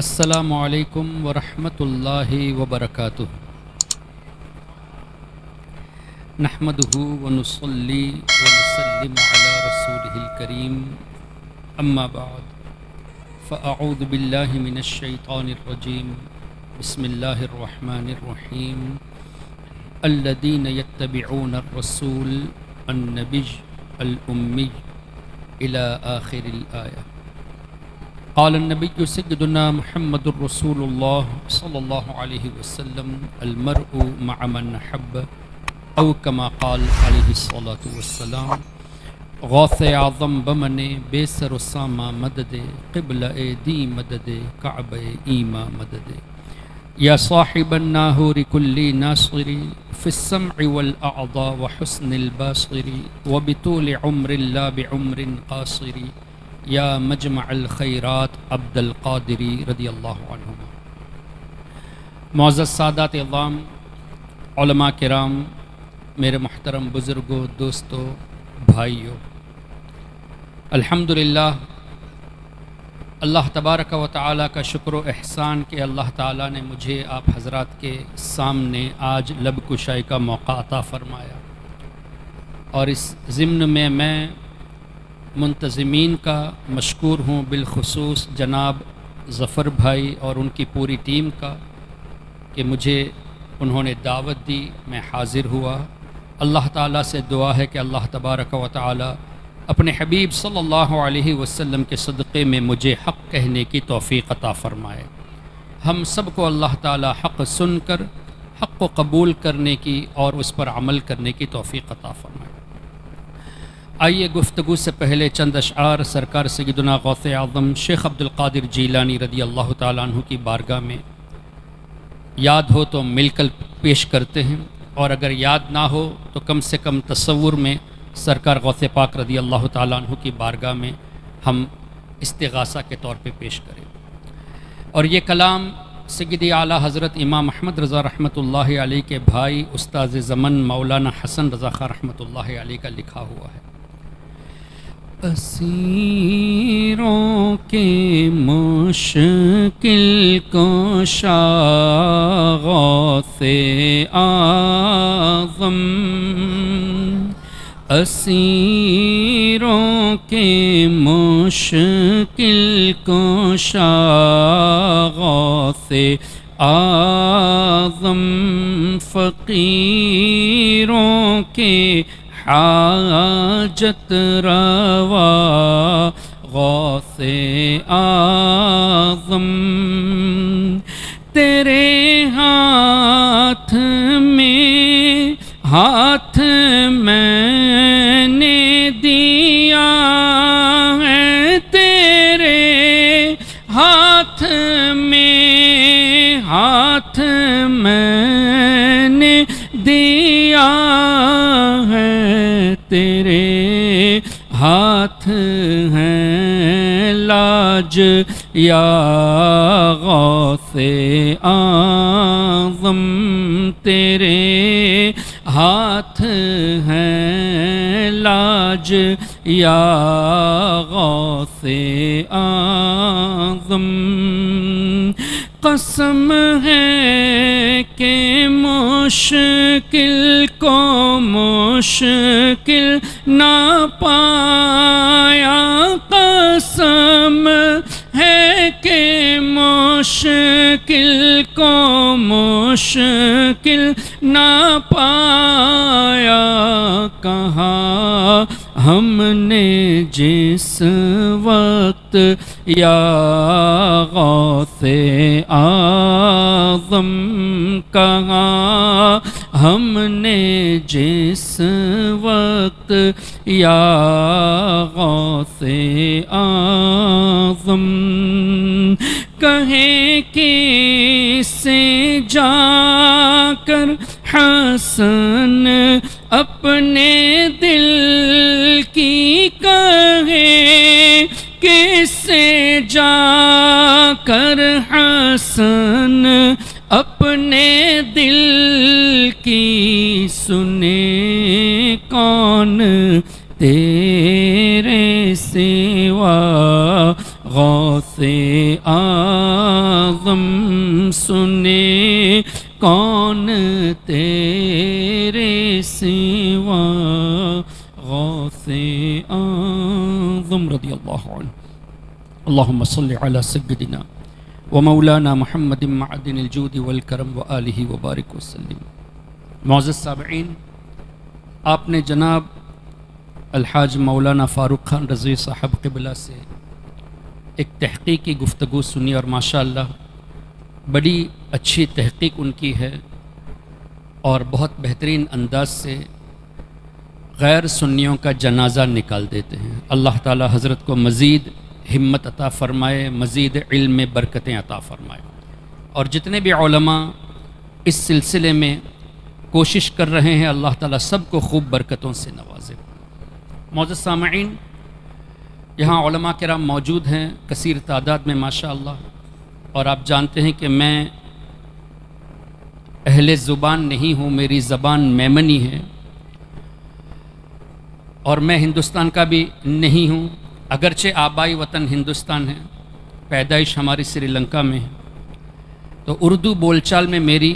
السلام علیکم ورحمۃ اللہ وبرکاتہ۔ نحمده ونصلی ونسلم علی رسولہ الکریم، اما بعد فاعوذ باللہ من الشیطان الرجیم، بسم اللہ الرحمن الرحیم۔ الذین یتبعون الرسول النبی الامی الی آخر الآیہ۔ قال النبی سیدنا محمد رسول اللہ صلی اللہ علیہ وسلم المرء مع من حب، او کما قال علیہ الصلاۃ والسلام۔ غوث اعظم بمن بے سر و سامہ مدد، قبلہ دی مدد، کعبہ ایما مدد۔ یا صاحب الناہور کل ناصر، فی السمع والاعضاء وحسن الباصر، وبطول عمر لا بعمر قاصر، یا مجمع الخیرات عبد القادری رضی اللہ عنہ۔ معزز سادات اعظام، علماء کرام، میرے محترم بزرگوں، دوستوں، بھائیوں، الحمدللہ اللہ تبارک و تعالیٰ کا شکر و احسان کہ اللہ تعالیٰ نے مجھے آپ حضرات کے سامنے آج لب کشائی کا موقع عطا فرمایا، اور اس ضمن میں منتظمین کا مشکور ہوں، بالخصوص جناب ظفر بھائی اور ان کی پوری ٹیم کا، کہ مجھے انہوں نے دعوت دی، میں حاضر ہوا۔ اللہ تعالیٰ سے دعا ہے کہ اللہ تبارک و تعالیٰ اپنے حبیب صلی اللہ علیہ وسلم کے صدقے میں مجھے حق کہنے کی توفیق عطا فرمائے۔ ہم سب کو اللہ تعالیٰ حق سن کر حق کو قبول کرنے کی اور اس پر عمل کرنے کی توفیق عطا فرمائے۔ آئیے گفتگو سے پہلے چند اشعار سرکار سیدنا غوث اعظم شیخ عبد القادر جیلانی رضی اللہ تعالیٰ عنہ کی بارگاہ میں یاد ہو تو مل کر پیش کرتے ہیں، اور اگر یاد نہ ہو تو کم سے کم تصور میں سرکار غوث پاک رضی اللہ تعالیٰ عنہ کی بارگاہ میں ہم استغاثہ کے طور پہ پیش کریں۔ اور یہ کلام سیدی اعلیٰ حضرت امام احمد رضا رحمۃ اللہ علیہ کے بھائی استاذ زمن مولانا حسن رضا خان رحمۃ اللہ علیہ کا لکھا ہوا ہے۔ اسیروں کے مشکل کشا غوث اعظم، اسیروں کے مشکل کشا غوث اعظم، فقیروں کے حاجت روا غوث اعظم، تیرے ہاتھ میں نے دیا ہے، تیرے ہاتھ میں نے دیا ہے، تیرے ہاتھ ہیں لاج یا غوث اعظم، تیرے ہاتھ ہیں لاج یا غوث اعظم۔ قسم ہے کہ مشکل کو مشکل نہ پایا، قسم ہے کہ مشکل کو مشکل نہ پایا، کہا ہم نے جس وقت یا غوث اعظم، کہا ہم نے جس وقت یا غوث اعظم، کہیں کس سے جا کر حسن اپنے دل کی کہے، کس سے جا کر حسن اپنے دل کی سنے کون تیرے سوا غوث اعظم سنے کون تیرے سوا غوث اعظم رضی اللہ عنہ۔ اللہم صلی علی سیدنا ومولانا محمد معدن الجود والکرم وآلہ وبارک وسلم۔ معزز سامعین، آپ نے جناب الحاج مولانا فاروق خان رضوی صاحب قبلہ سے ایک تحقیقی گفتگو سنی، اور ماشاءاللہ بڑی اچھی تحقیق ان کی ہے، اور بہت بہترین انداز سے غیر سنیوں کا جنازہ نکال دیتے ہیں۔ اللہ تعالی حضرت کو مزید ہمت عطا فرمائے، مزید علم میں برکتیں عطا فرمائے، اور جتنے بھی علماء اس سلسلے میں کوشش کر رہے ہیں اللہ تعالیٰ سب کو خوب برکتوں سے نوازے۔ معزز سامعین، یہاں علماء کرام موجود ہیں کثیر تعداد میں ماشاءاللہ، اور آپ جانتے ہیں کہ میں اہل زبان نہیں ہوں، میری زبان میمنی ہے، اور میں ہندوستان کا بھی نہیں ہوں، اگرچہ آبائی وطن ہندوستان ہے، پیدائش ہماری سری لنکا میں ہے، تو اردو بول چال میں میری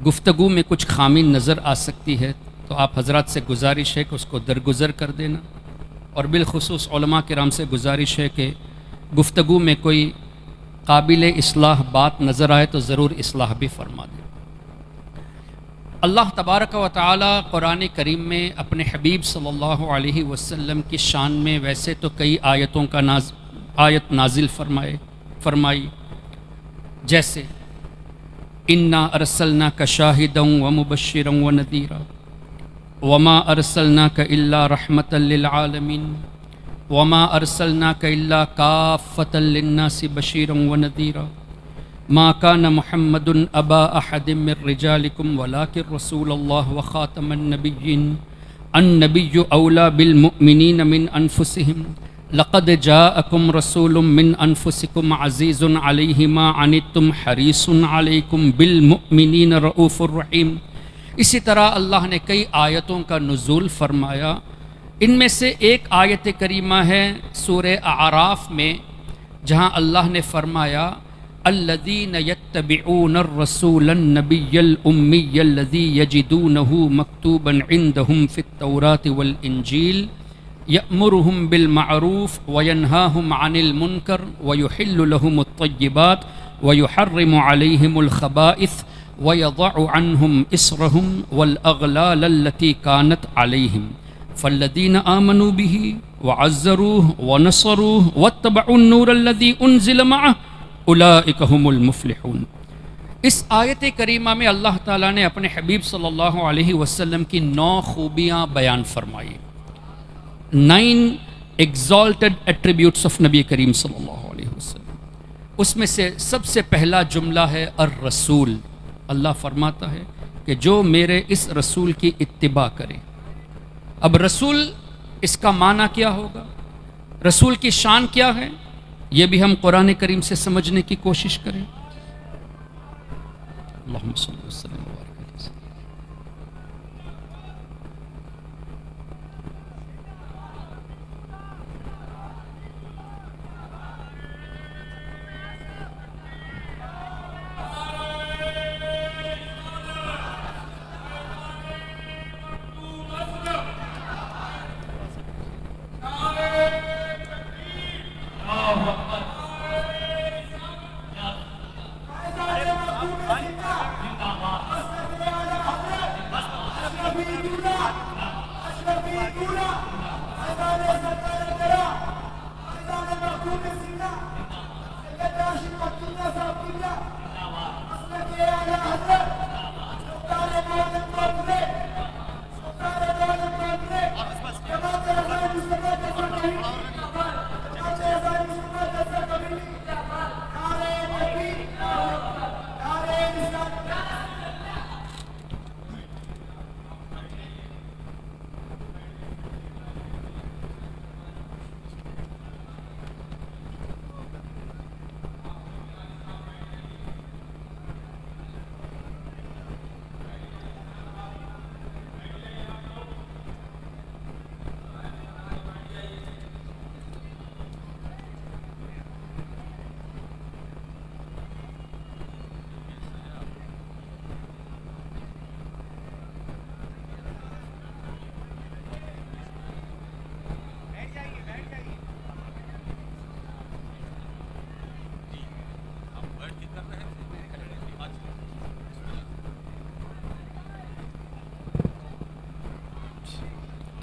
گفتگو میں کچھ خامی نظر آ سکتی ہے، تو آپ حضرات سے گزارش ہے کہ اس کو درگزر کر دینا، اور بالخصوص علماء کرام سے گزارش ہے کہ گفتگو میں کوئی قابل اصلاح بات نظر آئے تو ضرور اصلاح بھی فرما دیں۔ اللہ تبارک و تعالی قرآن کریم میں اپنے حبیب صلی اللہ علیہ وسلم کی شان میں ویسے تو کئی آیتوں کا آیت نازل فرمائی، جیسے انا ارسلناک شاہدا ومبشرا ونذیرا وما ارسلناک الا رحمتا للعالمین وما ارسلناک الا کافۃ للناس بشیرا ونذیرا ما كان محمد ابا احد من رجالكم ولكن رسول الله وخاتم النبيين النبي اولى بالمؤمنين من انفسهم لقد جاءكم رسول من انفسكم عزيز عليه ما عنتم حريص عليكم بالمؤمنين رؤوف رحيم۔ اسی طرح اللہ نے کئی آیتوں کا نزول فرمایا، ان میں سے ایک آیت کریمہ ہے سورہ اعراف میں، جہاں اللہ نے فرمایا الذین یتبعون الرسول النبی الامی الذی یجدونہ مکتوبا عندہم فی التوراة والانجیل یأمرہم بالمعروف وینہاہم عن المنکر ویحل لہم الطیبات ویحرم علیہم الخبائث ویضع عنہم اسرہم والاغلال التي كانت علیہم فالذین آمنوا به وعزروه ونصروه واتبعوا النور الذي انزل معه اولئک هم المفلحون۔ اس آیت کریمہ میں اللہ تعالیٰ نے اپنے حبیب صلی اللہ علیہ وسلم کی 9 خوبیاں بیان فرمائی، 9 ایگزالٹڈ ایٹریبیوٹس آف نبی کریم صلی اللہ علیہ وسلم۔ اس میں سے سب سے پہلا جملہ ہے الرسول۔ اللہ فرماتا ہے کہ جو میرے اس رسول کی اتباع کرے۔ اب رسول، اس کا معنی کیا ہوگا، رسول کی شان کیا ہے، یہ بھی ہم قرآن کریم سے سمجھنے کی کوشش کریں۔ اللہم صلی اللہ علیہ وسلم۔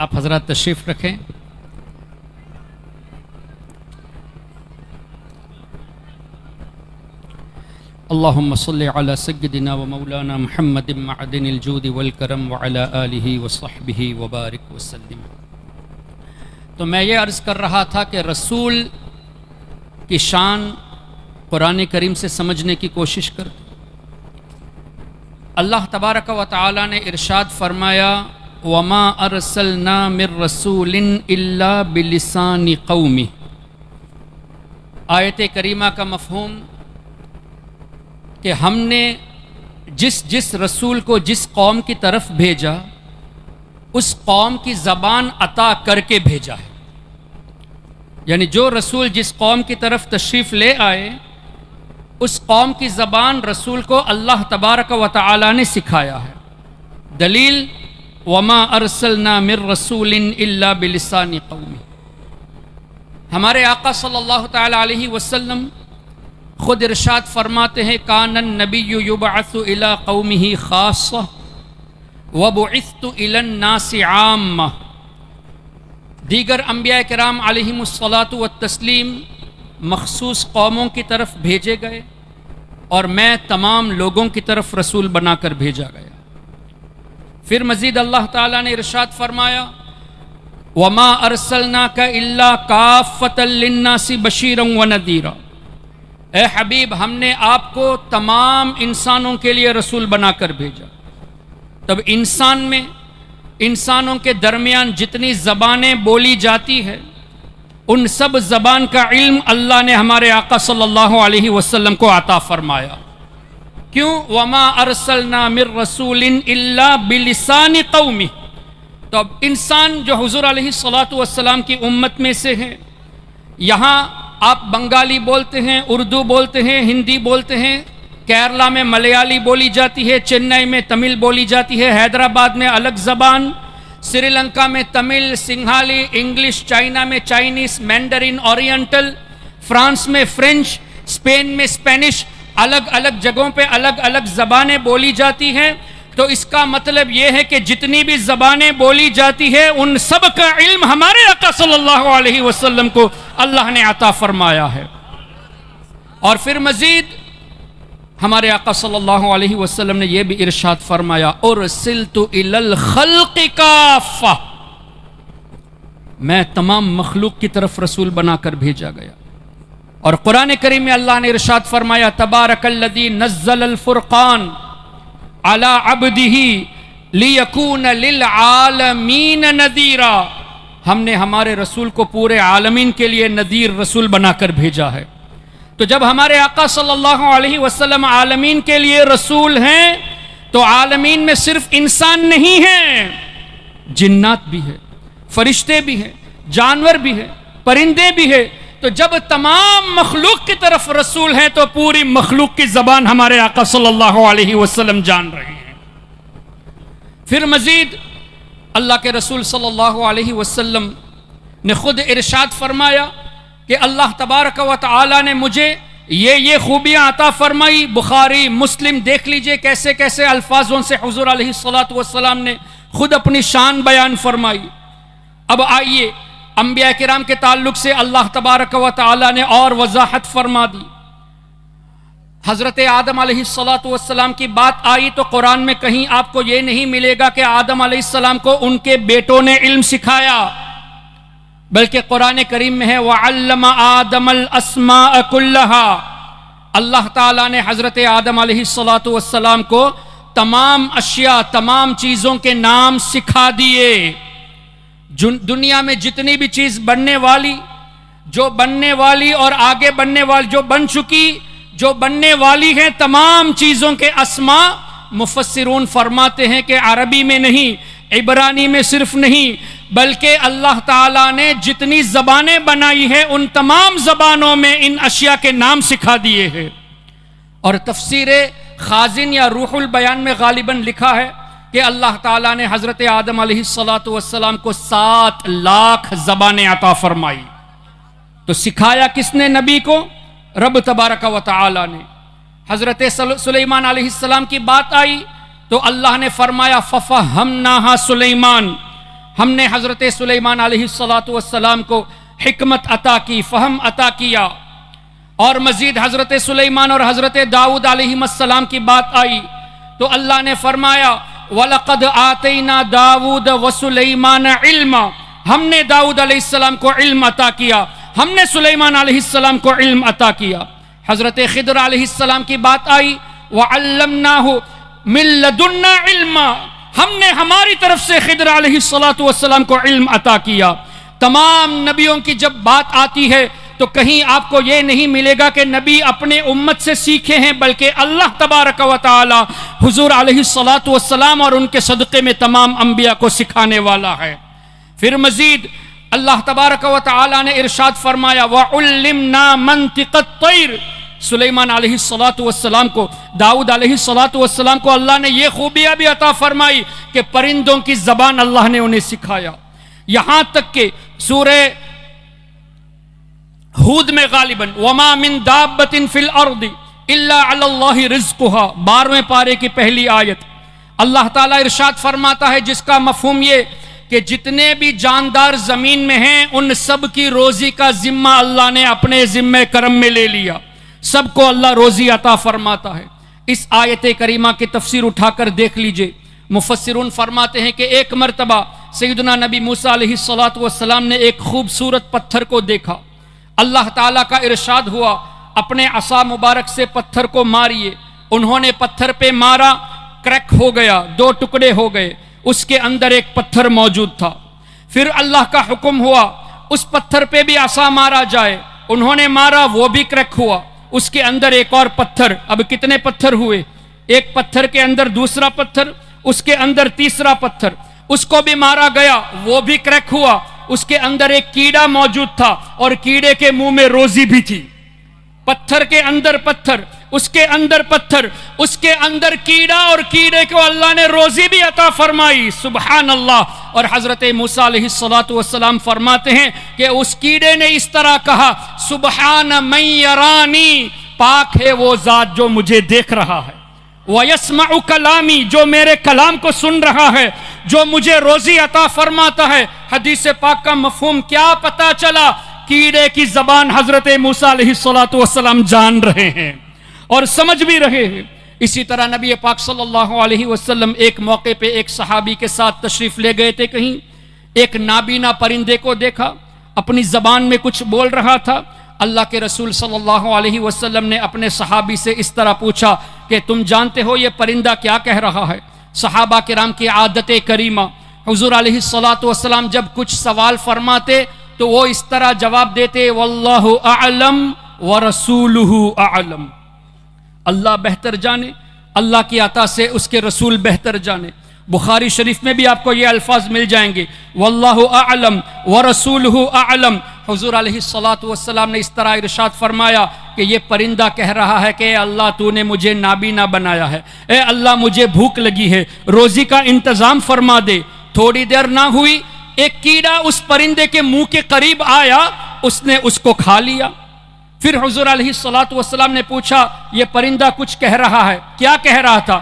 آپ حضرات تشریف رکھیں۔ اللہم صلی علی سیدنا و مولانا محمد معدن الجود والکرم وعلی آلہ وصحبہ وبارک وسلم۔ تو میں یہ عرض کر رہا تھا کہ رسول کی شان قرآن کریم سے سمجھنے کی کوشش کرتے۔ اللہ تبارک و تعالی نے ارشاد فرمایا وما ارسلنا من رسول الا بلسان قومه۔ آیت کریمہ کا مفہوم کہ ہم نے جس رسول کو جس قوم کی طرف بھیجا اس قوم کی زبان عطا کر کے بھیجا ہے، یعنی جو رسول جس قوم کی طرف تشریف لے آئے اس قوم کی زبان رسول کو اللہ تبارک و تعالی نے سکھایا ہے۔ دلیل وما ارسلنا من رسول الا بلسان قومه۔ ہمارے آقا صلی اللہ تعالی علیہ وسلم خود ارشاد فرماتے ہیں کان النبی یبعث الی قومه خاصہ وبعثت الی الناس عامہ۔ دیگر انبیاء کرام علیہم الصلاۃ والتسلیم مخصوص قوموں کی طرف بھیجے گئے اور میں تمام لوگوں کی طرف رسول بنا کر بھیجا گیا۔ پھر مزید اللہ تعالیٰ نے ارشاد فرمایا وما ارسلناک الا کافۃ للناس بشیرا ونذیرا۔ اے حبیب ہم نے آپ کو تمام انسانوں کے لیے رسول بنا کر بھیجا۔ تب انسانوں کے درمیان جتنی زبانیں بولی جاتی ہے ان سب زبان کا علم اللہ نے ہمارے آقا صلی اللہ علیہ وسلم کو عطا فرمایا۔ کیوں؟ وما ارسلنا من رسول الا بلسان قومه۔ تو اب انسان جو حضور علیہ الصلوۃ والسلام کی امت میں سے ہے، یہاں آپ بنگالی بولتے ہیں، اردو بولتے ہیں، ہندی بولتے ہیں، کیرلا میں ملیالی بولی جاتی ہے، چنئی میں تمل بولی جاتی ہے، حیدرآباد میں الگ زبان، سری لنکا میں تمل، سنگھالی، انگلش، چائنا میں چائنیز، مینڈرین، اورینٹل، فرانس میں فرینچ، اسپین میں اسپینش، الگ الگ جگہوں پہ الگ الگ زبانیں بولی جاتی ہیں۔ تو اس کا مطلب یہ ہے کہ جتنی بھی زبانیں بولی جاتی ہے ان سب کا علم ہمارے آقا صلی اللہ علیہ وسلم کو اللہ نے عطا فرمایا ہے۔ اور پھر مزید ہمارے آقا صلی اللہ علیہ وسلم نے یہ بھی ارشاد فرمایا ارسلت الی الخلق کافہ، میں تمام مخلوق کی طرف رسول بنا کر بھیجا گیا۔ اور قرآن کریم میں اللہ نے ارشاد فرمایا تبارک الذی نزل الفرقان علی عبدہ لیکون للعالمین نذیرا۔ ہم نے ہمارے رسول کو پورے عالمین کے لیے نذیر رسول بنا کر بھیجا ہے۔ تو جب ہمارے آقا صلی اللہ علیہ وسلم عالمین کے لیے رسول ہیں تو عالمین میں صرف انسان نہیں ہیں، جنات بھی ہے، فرشتے بھی ہیں، جانور بھی ہیں، پرندے بھی ہیں۔ تو جب تمام مخلوق کی طرف رسول ہیں تو پوری مخلوق کی زبان ہمارے آقا صلی اللہ علیہ وسلم جان رہے ہیں۔ پھر مزید اللہ کے رسول صلی اللہ علیہ وسلم نے خود ارشاد فرمایا کہ اللہ تبارک و تعالی نے مجھے یہ خوبیاں عطا فرمائی۔ بخاری مسلم دیکھ لیجئے کیسے کیسے الفاظوں سے حضور علیہ الصلوۃ والسلام نے خود اپنی شان بیان فرمائی۔ اب آئیے انبیاء کرام کے تعلق سے اللہ تبارک و تعالی نے اور وضاحت فرما دی۔ حضرت آدم علیہ الصلوۃ والسلام کی بات آئی تو قرآن میں کہیں آپ کو یہ نہیں ملے گا کہ آدم علیہ السلام کو ان کے بیٹوں نے علم سکھایا، بلکہ قرآن کریم میں ہے وَعَلَّمَ آدَمَ الْأَسْمَاءَ كُلَّهَا۔ اللہ تعالیٰ نے حضرت آدم علیہ الصلوۃ والسلام کو تمام اشیاء، تمام چیزوں کے نام سکھا دیے۔ دنیا میں جتنی بھی چیز بننے والی، جو بننے والی اور آگے بننے والی، جو بن چکی، جو بننے والی ہیں، تمام چیزوں کے اسماء مفسرون فرماتے ہیں کہ عربی میں نہیں، عبرانی میں صرف نہیں، بلکہ اللہ تعالیٰ نے جتنی زبانیں بنائی ہیں ان تمام زبانوں میں ان اشیاء کے نام سکھا دیے ہیں۔ اور تفسیر خازن یا روح البیان میں غالباً لکھا ہے کہ اللہ تعالیٰ نے حضرت آدم علیہ الصلوۃ والسلام کو 7 لاکھ زبانیں عطا فرمائی۔ تو سکھایا کس نے نبی کو؟ رب تبارک و تعالی نے۔ حضرت سلیمان علیہ السلام کی بات آئی تو اللہ نے فرمایا فَفَهَّمْنَاهَا سلیمان، ہم نے حضرت سلیمان علیہ السلام کو حکمت عطا کی، فہم عطا کیا، اور مزید حضرت سلیمان اور حضرت داؤد علیہ السلام کی بات آئی تو اللہ نے فرمایا وَلَقَدْ آتَيْنَا دَاوُودَ وَسُلَيْمَانَ عِلْمًا، ہم نے داؤد علیہ السلام کو علم عطا کیا، ہم نے سلیمان علیہ السلام کو علم عطا کیا۔ حضرت خضر علیہ السلام کی بات آئی وَعَلَّمْنَاهُ مِن لَّدُنَّا عِلْمًا، ہم نے ہماری طرف سے خضر علیہ السلام کو علم عطا کیا۔ تمام نبیوں کی جب بات آتی ہے تو کہیں آپ کو یہ نہیں ملے گا کہ نبی اپنے امت سے سیکھے ہیں، بلکہ اللہ تبارک و تعالی حضور علیہ السلام اور ان کے صدقے میں تمام انبیاء کو سکھانے والا ہے۔ پھر مزید اللہ تبارک و تعالی نے ارشاد فرمایا وَعُلِّمْنَا مَنْطِقَ الطَّيْرِ، سلیمان علیہ السلام کو، داؤد علیہ السلام کو اللہ نے یہ خوبیاں بھی عطا فرمائی کہ پرندوں کی زبان اللہ نے انہیں سکھایا، یہاں تک کہ سورہ ہود میں غالباً وَمَا مِن دَابَّةٍ فِي الْأَرْضِ إِلَّا عَلَى اللَّهِ رِزْقُهَا، 12ویں پارے کی پہلی آیت، اللہ تعالیٰ ارشاد فرماتا ہے جس کا مفہوم یہ کہ جتنے بھی جاندار زمین میں ہیں ان سب کی روزی کا ذمہ اللہ نے اپنے ذمہ کرم میں لے لیا، سب کو اللہ روزی عطا فرماتا ہے۔ اس آیت کریمہ کی تفسیر اٹھا کر دیکھ لیجئے، مفسرون فرماتے ہیں کہ ایک مرتبہ سیدنا نبی موسیٰ علیہ السلام نے ایک خوبصورت پتھر کو دیکھا، اللہ تعالیٰ کا ارشاد ہوا اپنے عصا مبارک سے پتھر کو ماریے، انہوں نے پتھر پہ مارا، کریک ہو گیا، 2 ٹکڑے ہو گئے، اس کے اندر ایک پتھر موجود تھا۔ پھر اللہ کا حکم ہوا اس پتھر پہ بھی عصا مارا جائے، انہوں نے مارا، وہ بھی کریک ہوا، اس کے اندر ایک اور پتھر، اب کتنے پتھر ہوئے؟ ایک پتھر کے اندر دوسرا پتھر، اس کے اندر تیسرا پتھر، اس کو بھی مارا گیا، وہ بھی کریک ہوا، اس کے اندر ایک کیڑا موجود تھا اور کیڑے کے منہ میں روزی بھی تھی۔ پتھر کے اندر پتھر، اس کے اندر پتھر، اس کے اندر کیڑا، اور کیڑے کو اللہ نے روزی بھی عطا فرمائی، سبحان اللہ۔ اور حضرت موسیٰ علیہ السلام فرماتے ہیں کہ اس کیڑے نے اس طرح کہا سبحان من یرانی، پاک ہے وہ ذات جو مجھے دیکھ رہا ہے، وَيَسْمَعُ كَلَامِي، جو میرے کلام کو سن رہا ہے، جو مجھے روزی عطا فرماتا ہے۔ حدیث پاک کا مفہوم کیا پتا چلا؟ کیڑے کی زبان حضرت موسیٰ علیہ السلام جان رہے ہیں اور سمجھ بھی رہے ہیں۔ اسی طرح نبی پاک صلی اللہ علیہ وسلم ایک موقع پہ ایک صحابی کے ساتھ تشریف لے گئے تھے، کہیں ایک نابینا پرندے کو دیکھا، اپنی زبان میں کچھ بول رہا تھا۔ اللہ کے رسول صلی اللہ علیہ وسلم نے اپنے صحابی سے اس طرح پوچھا کہ تم جانتے ہو یہ پرندہ کیا کہہ رہا ہے؟ صحابہ کرام کی عادت کریمہ، حضور علیہ السلام جب کچھ سوال فرماتے تو وہ اس طرح جواب دیتے واللہ اعلم ورسولہ اعلم، اللہ بہتر جانے، اللہ کی عطا سے اس کے رسول بہتر جانے۔ بخاری شریف میں بھی آپ کو یہ الفاظ مل جائیں گے واللہ اعلم ورسولہ اعلم۔ حضور علیہ السلام نے اس طرح ارشاد فرمایا کہ یہ پرندہ کہہ رہا ہے کہ اے اللہ تو نے مجھے نابینا بنایا ہے، اے اللہ مجھے بھوک لگی ہے، روزی کا انتظام فرما دے۔ تھوڑی دیر نہ ہوئی ایک کیڑا اس پرندے کے منہ کے قریب آیا، اس نے اس کو کھا لیا۔ پھر حضور علیہ السلام نے پوچھا یہ پرندہ کچھ کہہ رہا ہے، کیا کہہ رہا تھا؟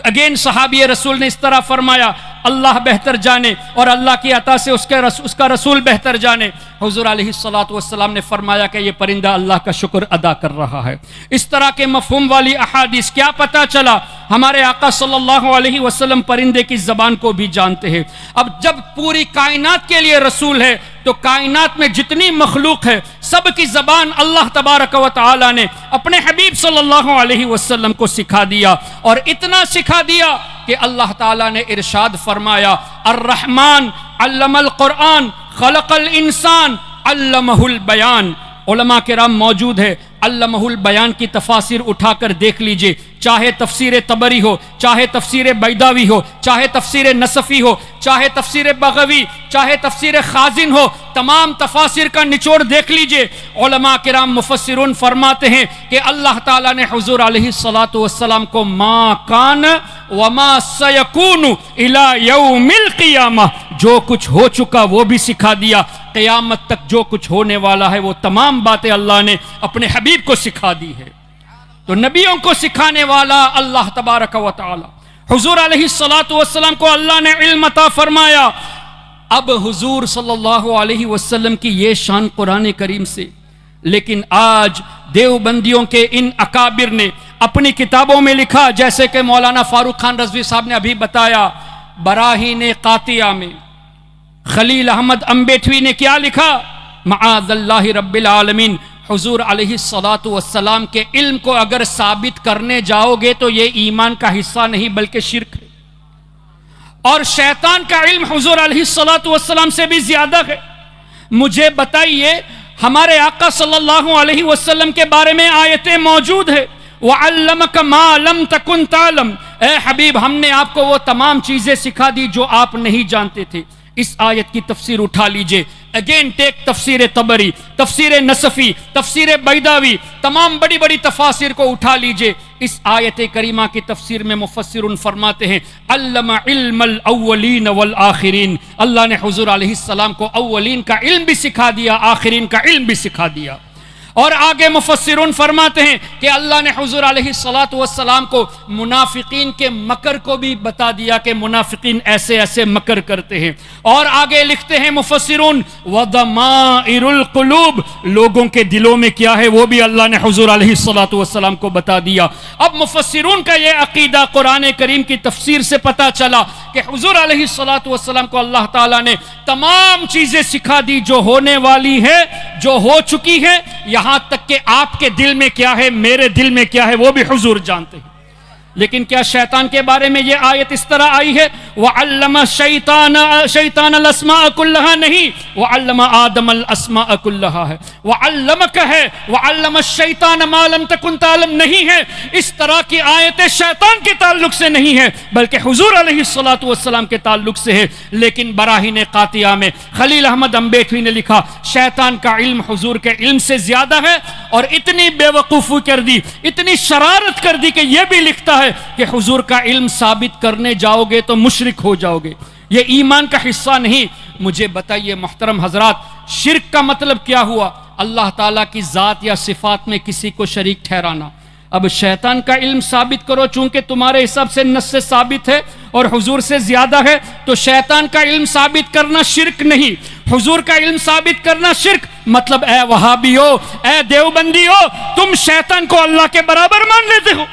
اگین صحابی رسول نے اس طرح فرمایا اللہ بہتر جانے اور اللہ کی عطا سے اس کا رسول بہتر جانے۔ حضور علیہ السلام نے فرمایا کہ یہ پرندہ اللہ کا شکر ادا کر رہا ہے۔ اس طرح کے مفہوم والی احادیث کیا پتہ چلا؟ ہمارے آقا صلی اللہ علیہ وسلم پرندے کی زبان کو بھی جانتے ہیں۔ اب جب پوری کائنات کے لیے رسول ہے تو کائنات میں جتنی مخلوق ہے سب کی زبان اللہ تبارک و تعالی نے اپنے حبیب صلی اللہ علیہ وسلم کو سکھا دیا، اور اتنا سکھا دیا کہ اللہ تعالیٰ نے ارشاد فرمایا الرحمن علم القرآن خلق الانسان علمہ البیان۔ علماء کرام موجود ہے، علمہ البیان کی تفاسیر اٹھا کر دیکھ لیجئے، چاہے تفسیر طبری ہو، چاہے تفسیر بیضاوی ہو، چاہے تفسیر نصفی ہو، چاہے تفسیر بغوی، چاہے تفسیر خازن ہو، تمام تفاسیر کا نچوڑ دیکھ لیجئے۔ علماء کرام مفسرون فرماتے ہیں کہ اللہ تعالیٰ نے حضور علیہ السلام کو ما کان وما سیکون الی یوم القیامہ، جو کچھ ہو چکا وہ بھی سکھا دیا، قیامت تک جو کچھ ہونے والا ہے وہ تمام باتیں اللہ نے اپنے حبیب کو سکھا دی ہے۔ تو نبیوں کو سکھانے والا اللہ تبارک و تعالی، حضور علیہ السلام کو اللہ نے علم عطا فرمایا، اب حضور صلی اللہ علیہ وسلم کی یہ شان قرآن کریم سے، لیکن آج دیوبندیوں کے ان اکابر نے اپنی کتابوں میں لکھا، جیسے کہ مولانا فاروق خان رضوی صاحب نے ابھی بتایا، براہین قاطعہ میں خلیل احمد امبیٹوی نے کیا لکھا؟ معاذ اللہ رب العالمین، حضور علیہ الصلاۃ والسلام کے علم کو اگر ثابت کرنے جاؤ گے تو یہ ایمان کا حصہ نہیں بلکہ شرک ہے، اور شیطان کا علم حضور علیہ الصلاۃ والسلام سے بھی زیادہ ہے۔ مجھے بتائیے، ہمارے آقا صلی اللہ علیہ وسلم کے بارے میں آیتیں موجود ہے، وَعَلَّمَكَ مَا لَمْ تَكُنْ تَعْلَمْ، اے حبیب ہم نے آپ کو وہ تمام چیزیں سکھا دی جو آپ نہیں جانتے تھے۔ اس آیت کی تفسیر اٹھا لیجئے، اگین ٹیک تفسیر طبری، تفسیر نصفی، تفسیر بیضاوی، تمام بڑی بڑی تفاسیر کو اٹھا لیجئے۔ اس آیت کریمہ کی تفسیر میں مفسرون فرماتے ہیں، علم علم الاولین والآخرین، اللہ نے حضور علیہ السلام کو اولین کا علم بھی سکھا دیا، آخرین کا علم بھی سکھا دیا۔ اور آگے مفسرون فرماتے ہیں کہ اللہ نے حضور علیہ الصلاۃ والسلام کو منافقین کے مکر کو بھی بتا دیا کہ منافقین ایسے ایسے مکر کرتے ہیں۔ اور آگے لکھتے ہیں مفسرون، وَضَمَائِرُ الْقُلُوبِ، لوگوں کے دلوں میں کیا ہے وہ بھی اللہ نے حضور علیہ الصلاۃ والسلام کو بتا دیا۔ اب مفسرون کا یہ عقیدہ قرآن کریم کی تفسیر سے پتا چلا کہ حضور علیہ الصلاۃ والسلام کو اللہ تعالیٰ نے تمام چیزیں سکھا دی جو ہونے والی ہے، جو ہو چکی ہے، یہاں تک کہ آپ کے دل میں کیا ہے، میرے دل میں کیا ہے، وہ بھی حضور جانتے ہیں۔ لیکن کیا شیطان کے بارے میں یہ آیت اس طرح آئی ہے وَعَلَّمَ شیطان الاسماء کلہا؟ نہیں، وَعَلَّمَ آدم الاسماء کلہا ہے، وَعَلَّمَكَ ہے، وَعَلَّمَ الشیطان ما لم تکن تعلم نہیں ہے۔ اس طرح کی آیتیں شیطان کے تعلق سے نہیں ہے بلکہ حضور علیہ الصلاۃ والسلام کے تعلق سے ہے۔ لیکن براہین قاطعہ میں خلیل احمد امبیٹوی نے لکھا، شیطان کا علم حضور کے علم سے زیادہ ہے، اور اتنی بے وقوفی کر دی، اتنی شرارت کر دی کہ یہ بھی لکھتا ہے کہ حضور کا علم ثابت کرنے جاؤ گے تو مشرک ہو جاؤ گے، یہ ایمان کا حصہ نہیں۔ مجھے بتائیے محترم حضرات، شرک کا مطلب کیا ہوا؟ اللہ تعالیٰ کی ذات یا صفات میں کسی کو شریک ٹھہرانا۔ اب شیطان کا علم ثابت کرو، چونکہ تمہارے حساب سے نص سے ثابت ہے اور حضور سے زیادہ ہے، تو شیطان کا علم ثابت کرنا شرک نہیں، حضور کا علم ثابت کرنا شرک۔ مطلب اے وہابیو، اے دیوبندیو، تم شیطان کو اللہ کے برابر مان لیتے ہو۔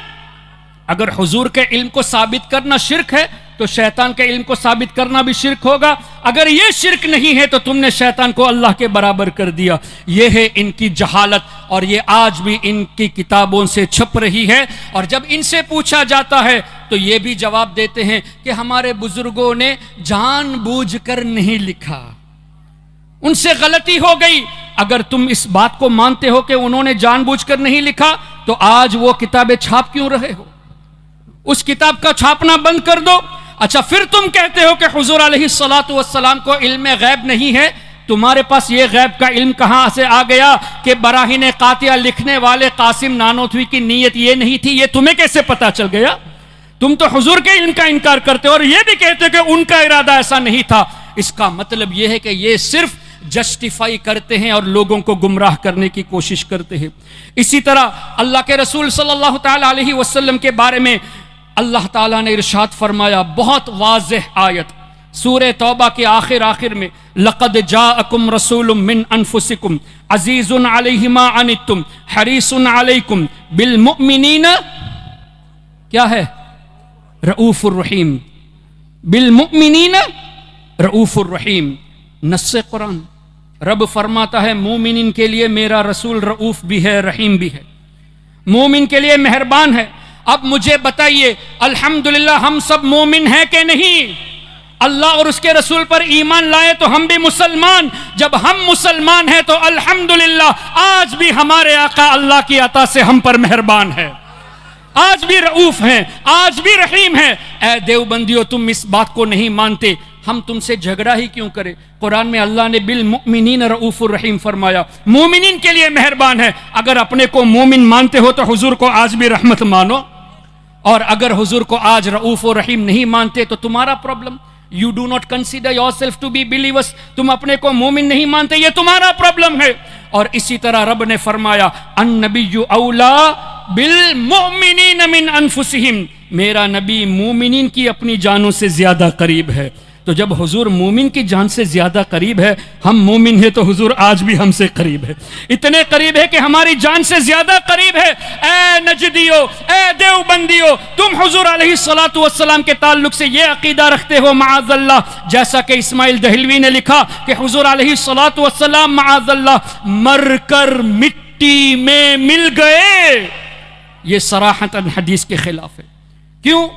اگر حضور کے علم کو ثابت کرنا شرک ہے تو شیطان کے علم کو ثابت کرنا بھی شرک ہوگا۔ اگر یہ شرک نہیں ہے تو تم نے شیطان کو اللہ کے برابر کر دیا۔ یہ ہے ان کی جہالت، اور یہ آج بھی ان کی کتابوں سے چھپ رہی ہے۔ اور جب ان سے پوچھا جاتا ہے تو یہ بھی جواب دیتے ہیں کہ ہمارے بزرگوں نے جان بوجھ کر نہیں لکھا، ان سے غلطی ہو گئی۔ اگر تم اس بات کو مانتے ہو کہ انہوں نے جان بوجھ کر نہیں لکھا تو آج وہ کتابیں چھاپ کیوں رہے ہو؟ اس کتاب کا چھاپنا بند کر دو۔ اچھا، پھر تم کہتے ہو کہ حضور علیہ الصلاۃ والسلام کو علم غیب نہیں ہے۔ تمہارے پاس یہ غیب کا علم کہاں سے آ گیا کہ براہین قاطعہ لکھنے والے قاسم نانوتوی کی نیت یہ نہیں تھی؟ یہ تمہیں کیسے پتا چل گیا؟ تم تو حضور کے علم کا انکار کرتے ہو اور یہ بھی کہتے ہو کہ ان کا ارادہ ایسا نہیں تھا۔ اس کا مطلب یہ ہے کہ یہ صرف جسٹیفائی کرتے ہیں اور لوگوں کو گمراہ کرنے کی کوشش کرتے ہیں۔ اسی طرح اللہ کے رسول صلی اللہ تعالی علیہ وسلم کے بارے میں اللہ تعالیٰ نے ارشاد فرمایا، بہت واضح آیت سورہ توبہ کے آخر میں، لَقَدْ جَاءَكُمْ رَسُولٌ مِّنْ أَنفُسِكُمْ عَزِيزٌ عَلَيْهِ مَا عَنِتُّمْ حَرِيصٌ عَلَيْكُمْ بِالْمُؤْمِنِينَ کیا ہے؟ رؤوف الرحیم، بالمؤمنین رؤوف الرحیم۔ نص قرآن، رب فرماتا ہے مومنین کے لیے میرا رسول رؤوف بھی ہے، رحیم بھی ہے، مومن کے لیے مہربان ہے۔ اب مجھے بتائیے، الحمدللہ ہم سب مومن ہیں کہ نہیں؟ اللہ اور اس کے رسول پر ایمان لائے تو ہم بھی مسلمان۔ جب ہم مسلمان ہیں تو الحمدللہ آج بھی ہمارے آقا اللہ کی عطا سے ہم پر مہربان ہے، آج بھی رؤوف ہیں، آج بھی رحیم ہیں۔ اے دیوبندیو، تم اس بات کو نہیں مانتے، ہم تم سے جھگڑا ہی کیوں کرے؟ قرآن میں اللہ نے بالمؤمنین رؤوف الرحیم فرمایا، مومنین کے لیے مہربان ہے۔ اگر اپنے کو مومن مانتے ہو تو حضور کو آج بھی رحمت مانو، اور اگر حضور کو آج رؤوف و رحیم نہیں مانتے تو تمہارا problem. You do not consider yourself to be believers، تم اپنے کو مومن نہیں مانتے، یہ تمہارا پرابلم ہے۔ اور اسی طرح رب نے فرمایا، النبی اولا بالمؤمنین من انفسہم، میرا نبی مومنین کی اپنی جانوں سے زیادہ قریب ہے۔ تو جب حضور مومن کی جان سے زیادہ قریب ہے، ہم مومن ہیں تو حضور آج بھی ہم سے قریب ہے، اتنے قریب ہے کہ ہماری جان سے زیادہ قریب ہے۔ اے نجدیو، اے دیوبندیو، تم حضور علیہ السلام کے تعلق سے یہ عقیدہ رکھتے ہو معاذ اللہ، جیسا کہ اسماعیل دہلوی نے لکھا کہ حضور علیہ السلام معاذ اللہ مر کر مٹی میں مل گئے، یہ صراحتاً حدیث کے خلاف ہے۔ کیوں؟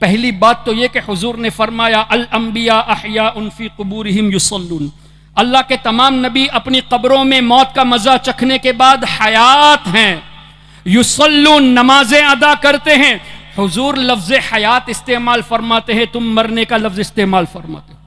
پہلی بات تو یہ کہ حضور نے فرمایا الانبیاء احیاء فی قبورہم یصلون، اللہ کے تمام نبی اپنی قبروں میں موت کا مزہ چکھنے کے بعد حیات ہیں، یصلون نمازیں ادا کرتے ہیں۔ حضور لفظ حیات استعمال فرماتے ہیں، تم مرنے کا لفظ استعمال فرماتے ہو،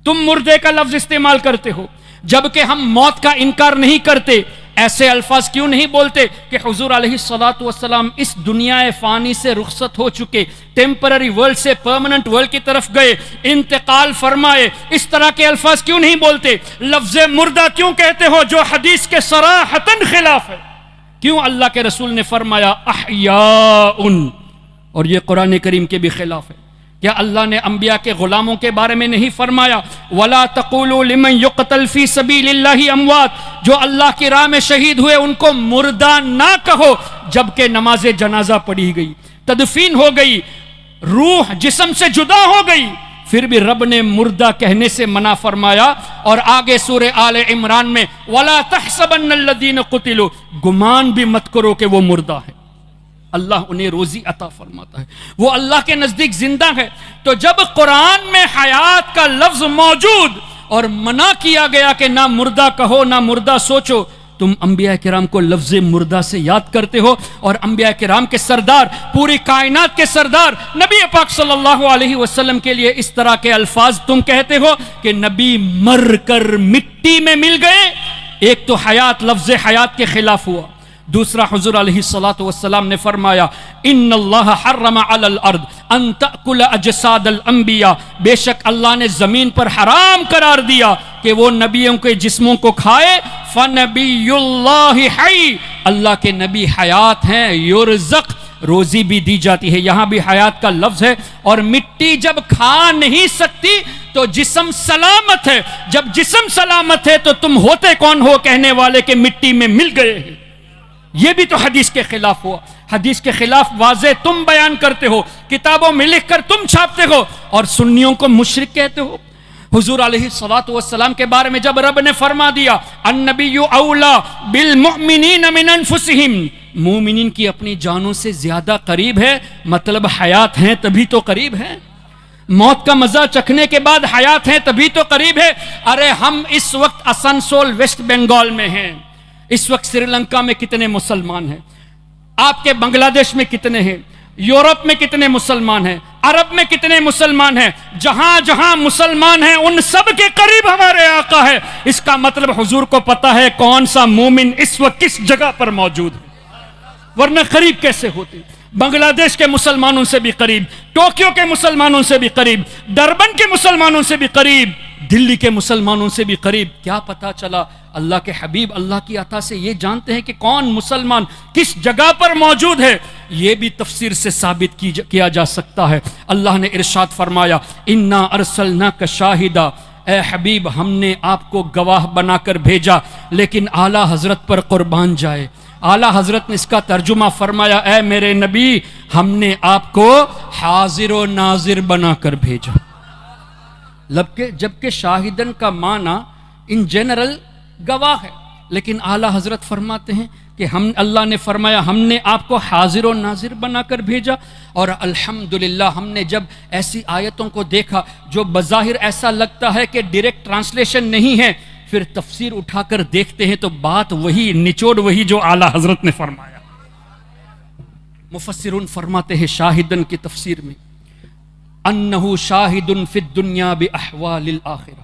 تم مردے کا لفظ استعمال کرتے ہو، جبکہ ہم موت کا انکار نہیں کرتے۔ ایسے الفاظ کیوں نہیں بولتے کہ حضور علیہ السلام اس دنیا فانی سے رخصت ہو چکے، ٹیمپرری ورلڈ سے پرماننٹ ورلڈ کی طرف گئے، انتقال فرمائے؟ اس طرح کے الفاظ کیوں نہیں بولتے؟ لفظ مردہ کیوں کہتے ہو جو حدیث کے صراحتاً خلاف ہے؟ کیوں اللہ کے رسول نے فرمایا احیاء، اور یہ قرآن کریم کے بھی خلاف ہے؟ کیا اللہ نے انبیاء کے غلاموں کے بارے میں نہیں فرمایا وَلَا تَقُولُوا لِمَنْ يُقْتَلْ فِي سَبِيلِ اللَّهِ اموات، جو اللہ کی راہ میں شہید ہوئے ان کو مردہ نہ کہو، جبکہ نماز جنازہ پڑھی گئی، تدفین ہو گئی، روح جسم سے جدا ہو گئی، پھر بھی رب نے مردہ کہنے سے منع فرمایا۔ اور آگے سورہ آل عمران میں وَلَا تَحْسَبَنَّ الَّذِينَ قُتِلُوا، گمان بھی مت کرو کہ وہ مردہ ہے، اللہ انہیں روزی عطا فرماتا ہے، وہ اللہ کے نزدیک زندہ ہے۔ تو جب قرآن میں حیات کا لفظ موجود اور منع کیا گیا کہ نہ مردہ کہو نہ مردہ سوچو، تم انبیاء کرام کو لفظ مردہ سے یاد کرتے ہو، اور انبیاء کرام کے سردار، پوری کائنات کے سردار نبی پاک صلی اللہ علیہ وسلم کے لیے اس طرح کے الفاظ تم کہتے ہو کہ نبی مر کر مٹی میں مل گئے۔ ایک تو حیات، لفظ حیات کے خلاف ہوا، دوسرا حضور علیہ السلام نے فرمایا ان اللہ حرم علی الارض ان تأکل اجساد الانبیاء، بے شک اللہ نے زمین پر حرام قرار دیا کہ وہ نبیوں کے جسموں کو کھائے۔ فنبی اللہ حی، اللہ کے نبی حیات ہیں، یرزق، روزی بھی دی جاتی ہے، یہاں بھی حیات کا لفظ ہے۔ اور مٹی جب کھا نہیں سکتی تو جسم سلامت ہے، جب جسم سلامت ہے تو تم ہوتے کون ہو کہنے والے کہ مٹی میں مل گئے ہیں؟ یہ بھی تو حدیث کے خلاف ہوا۔ حدیث کے خلاف واضح تم بیان کرتے ہو، کتابوں میں لکھ کر تم چھاپتے ہو، اور سنیوں کو مشرک کہتے ہو۔ حضور علیہ السلام کے بارے میں جب رب نے فرما دیا النبی اولا بالمؤمنین من انفسہم، مومنین کی اپنی جانوں سے زیادہ قریب ہے، مطلب حیات ہیں تبھی تو قریب ہے، موت کا مزہ چکھنے کے بعد حیات ہیں تبھی تو قریب ہے۔ ارے ہم اس وقت اسنسول ویسٹ بنگال میں ہیں، اس وقت سری لنکا میں کتنے مسلمان ہیں، آپ کے بنگلہ دیش میں کتنے ہیں، یورپ میں کتنے مسلمان ہیں، عرب میں کتنے مسلمان ہیں، جہاں جہاں مسلمان ہیں ان سب کے قریب ہمارے آقا ہے۔ اس کا مطلب حضور کو پتا ہے کون سا مومن اس وقت کس جگہ پر موجود ہے، ورنہ قریب کیسے ہوتے؟ بنگلہ دیش کے مسلمانوں سے بھی قریب، ٹوکیو کے مسلمانوں سے بھی قریب، ڈربن کے مسلمانوں سے بھی قریب، دلی کے مسلمانوں سے بھی قریب۔ کیا پتا چلا؟ اللہ کے حبیب اللہ کی عطا سے یہ جانتے ہیں کہ کون مسلمان کس جگہ پر موجود ہے۔ یہ بھی تفسیر سے ثابت کیا جا سکتا ہے۔ اللہ نے ارشاد فرمایا انا ارسلناک شاہدا، اے حبیب ہم نے آپ کو گواہ بنا کر بھیجا، لیکن اعلیٰ حضرت پر قربان جائے۔ اعلیٰ حضرت نے اس کا ترجمہ فرمایا اے میرے نبی ہم نے آپ کو حاضر و ناظر بنا کر بھیجا، جبکہ شاہدن کا معنی ان جنرل گواہ ہے، لیکن اعلیٰ حضرت فرماتے ہیں کہ اللہ نے فرمایا ہم نے آپ کو حاضر و ناظر بنا کر بھیجا۔ اور الحمدللہ ہم نے جب ایسی آیتوں کو دیکھا جو بظاہر ایسا لگتا ہے کہ ڈائریکٹ ٹرانسلیشن نہیں ہے، پھر تفسیر اٹھا کر دیکھتے ہیں تو بات وہی، نچوڑ وہی جو اعلیٰ حضرت نے فرمایا۔ مفسرون فرماتے ہیں شاہدن کی تفسیر میں انہو شاہد فی الدنیا باحوال الآخرہ،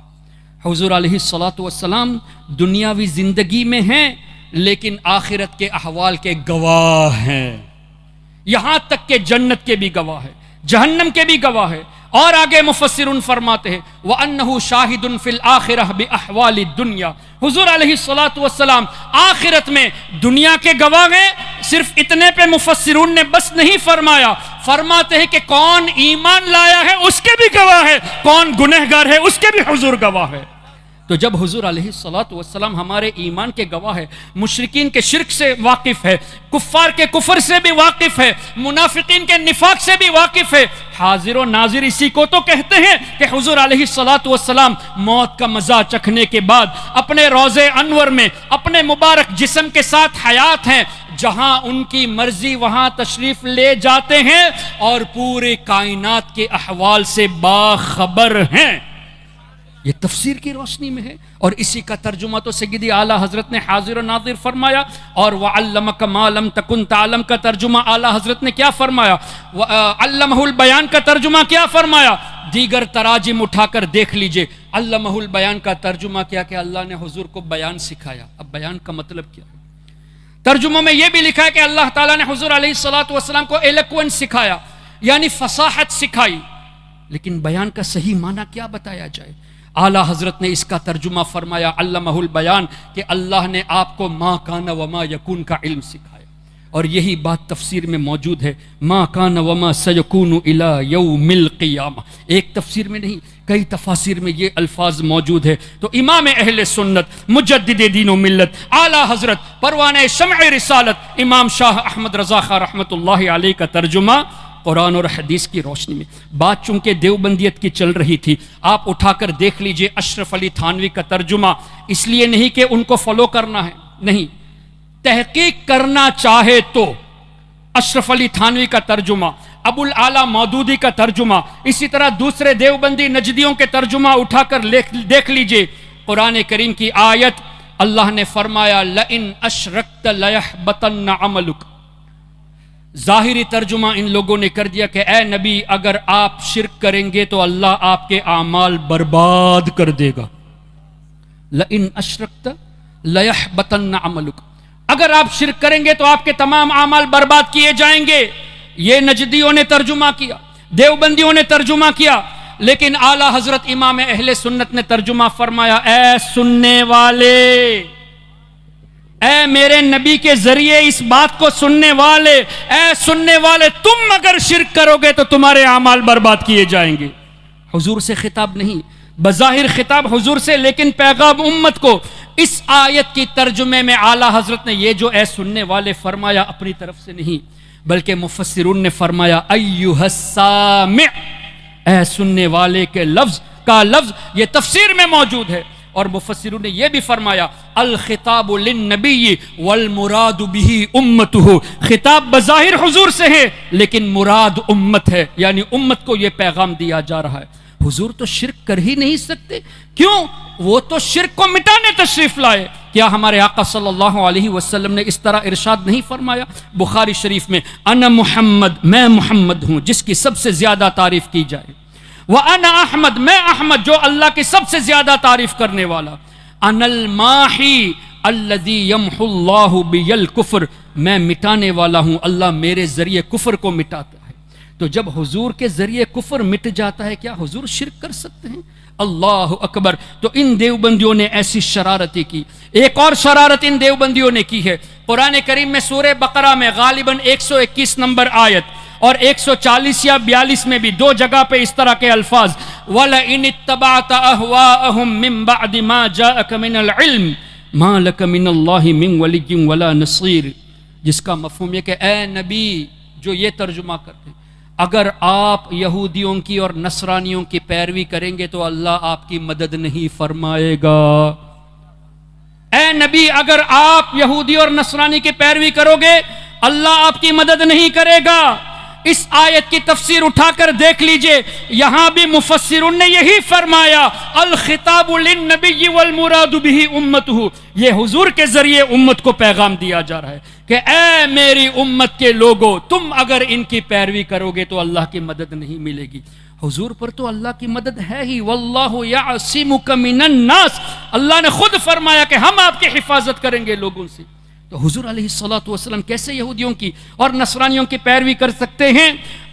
حضور علیہ السلام دنیاوی زندگی میں ہیں لیکن آخرت کے احوال کے گواہ ہیں، یہاں تک کہ جنت کے بھی گواہ ہے، جہنم کے بھی گواہ ہے۔ اور آگے مفسرون فرماتے ہیں وَأَنَّهُ شَاهِدٌ فِي الْآخِرَةِ بِأَحْوَالِ الدُّنْيَا، حضور علیہ السلام آخرت میں دنیا کے گواہ ہیں۔ صرف اتنے پہ مفسرون نے بس نہیں فرمایا، فرماتے ہیں کہ کون ایمان لایا ہے اس کے بھی گواہ ہے، کون گنہگار ہے اس کے بھی حضور گواہ ہے۔ تو جب حضور علیہ الصلوۃ والسلام ہمارے ایمان کے گواہ ہے، مشرکین کے شرک سے واقف ہے، کفار کے کفر سے بھی واقف ہے، منافقین کے نفاق سے بھی واقف ہے، حاضر و ناظر اسی کو تو کہتے ہیں کہ حضور علیہ الصلوۃ والسلام موت کا مزہ چکھنے کے بعد اپنے روضے انور میں اپنے مبارک جسم کے ساتھ حیات ہیں، جہاں ان کی مرضی وہاں تشریف لے جاتے ہیں اور پورے کائنات کے احوال سے باخبر ہیں۔ یہ تفسیر کی روشنی میں ہے، اور اسی کا ترجمہ تو سیدی اعلیٰ حضرت نے حاضر و ناظر فرمایا، اور وَعَلَّمَكَ مَا لَمْ تَكُنْ تَعْلَمْ کا ترجمہ اعلیٰ حضرت نے کیا فرمایا، عَلَّمَهُ الْبَيَانَ کا ترجمہ کیا فرمایا۔ دیگر تراجم اٹھا کر دیکھ لیجئے، عَلَّمَهُ الْبَيَانَ کا ترجمہ کیا کہ اللہ نے حضور کو بیان سکھایا۔ اب بیان کا مطلب کیا ہے؟ ترجموں میں یہ بھی لکھا ہے کہ اللہ تعالیٰ نے حضور علیہ الصلوۃ والسلام کو ایلوکوینس سکھایا، یعنی فصاحت سکھائی، لیکن بیان کا صحیح معنی کیا بتایا جائے؟ اعلیٰ حضرت نے اس کا ترجمہ فرمایا علمہ البیان، کہ اللہ نے آپ کو ما کان وما یکون کا علم سکھایا، اور یہی بات تفسیر میں موجود ہے، ما کان وما سیکون الی یوم القیامہ۔ ایک تفسیر میں نہیں، کئی تفاسیر میں یہ الفاظ موجود ہے۔ تو امام اہل سنت، مجدد دین و ملت، اعلیٰ حضرت پروانہ شمع رسالت امام شاہ احمد رضا خاں رحمۃ اللہ علیہ کا ترجمہ قرآن اور حدیث کی روشنی میں۔ بات چونکہ دیوبندیت کی چل رہی تھی، آپ اٹھا کر دیکھ لیجئے اشرف علی تھانوی کا ترجمہ، اس لیے نہیں کہ ان کو فالو کرنا ہے، نہیں، تحقیق کرنا چاہے تو اشرف علی تھانوی کا ترجمہ، ابو الاعلیٰ مودودی کا ترجمہ، اسی طرح دوسرے دیوبندی نجدیوں کے ترجمہ اٹھا کر دیکھ لیجئے۔ قرآن کریم کی آیت، اللہ نے فرمایا لئن اشرکت لیحبطن عملک، ظاہری ترجمہ ان لوگوں نے کر دیا کہ اے نبی اگر آپ شرک کریں گے تو اللہ آپ کے اعمال برباد کر دے گا۔ لئن اشرکت لیحبطن عملک، اگر آپ شرک کریں گے تو آپ کے تمام اعمال برباد کیے جائیں گے۔ یہ نجدیوں نے ترجمہ کیا، دیوبندیوں نے ترجمہ کیا، لیکن اعلیٰ حضرت امام اہل سنت نے ترجمہ فرمایا اے سننے والے، اے میرے نبی کے ذریعے اس بات کو سننے والے، اے سننے والے، تم اگر شرک کرو گے تو تمہارے اعمال برباد کیے جائیں گے۔ حضور سے خطاب نہیں، بظاہر خطاب حضور سے، لیکن پیغام امت کو۔ اس آیت کی ترجمے میں اعلیٰ حضرت نے یہ جو اے سننے والے فرمایا اپنی طرف سے نہیں، بلکہ مفسرون نے فرمایا ایھا السامع، اے سننے والے کے لفظ یہ تفسیر میں موجود ہے۔ اور مفسرون نے یہ بھی فرمایا الخطاب للنبی والمراد به امته، خطاب بظاہر حضور سے ہے لیکن مراد امت ہے، یعنی امت کو یہ پیغام دیا جا رہا ہے۔ حضور تو شرک کر ہی نہیں سکتے، کیوں؟ وہ تو شرک کو مٹانے تشریف لائے۔ کیا ہمارے آقا صلی اللہ علیہ وسلم نے اس طرح ارشاد نہیں فرمایا بخاری شریف میں، انا محمد، میں محمد ہوں جس کی سب سے زیادہ تعریف کی جائے، وَأَنَا احمد، میں احمد جو اللہ کی سب سے زیادہ تعریف کرنے والا، اَنَا الْمَاحِي الَّذِي يَمْحُ اللَّهُ بِيَ الْكُفْرِ، میں مٹانے والا ہوں، اللہ میرے ذریعے کفر کو مٹاتا ہے۔ تو جب حضور کے ذریعے کفر مٹ جاتا ہے، کیا حضور شرک کر سکتے ہیں؟ اللہ اکبر۔ تو ان دیوبندیوں نے ایسی شرارتی کی۔ ایک اور شرارت ان دیوبندیوں نے کی ہے، قرآن کریم میں سورہ بقرہ میں غالباً 121 نمبر آیت اور 140 یا 42 میں بھی دو جگہ پہ اس طرح کے الفاظ، وَلَئِنِ اتَّبَعْتَ أَهْوَاءَهُم مِّن بَعْدِ مَا جَاءَكَ مِنَ الْعِلْمِ مَا لَكَ مِنَ اللَّهِ مِن وَلِيٍّ وَلَا نَصِيرٍ، جس کا مفہوم یہ کہ اے نبی، جو یہ ترجمہ کرتے ہیں، اگر آپ یہودیوں کی اور نصرانیوں کی پیروی کریں گے تو اللہ آپ کی مدد نہیں فرمائے گا۔ اے نبی، اگر آپ یہودی اور نصرانی کی پیروی کرو گے اللہ آپ کی مدد نہیں کرے گا۔ اس آیت کی تفسیر اٹھا کر دیکھ لیجئے، یہاں بھی مفسرون نے یہی فرمایا الخطاب للنبی والمراد به امته، یہ حضور کے ذریعے امت کو پیغام دیا جا رہا ہے کہ اے میری امت کے لوگوں، تم اگر ان کی پیروی کرو گے تو اللہ کی مدد نہیں ملے گی۔ حضور پر تو اللہ کی مدد ہے ہی، واللہ یعصمک من الناس، اللہ نے خود فرمایا کہ ہم آپ کی حفاظت کریں گے لوگوں سے۔ تو حضور علیہ الصلوۃ والسلام کیسے یہودیوں کی اور نصرانیوں کی پیروی کر سکتے ہیں؟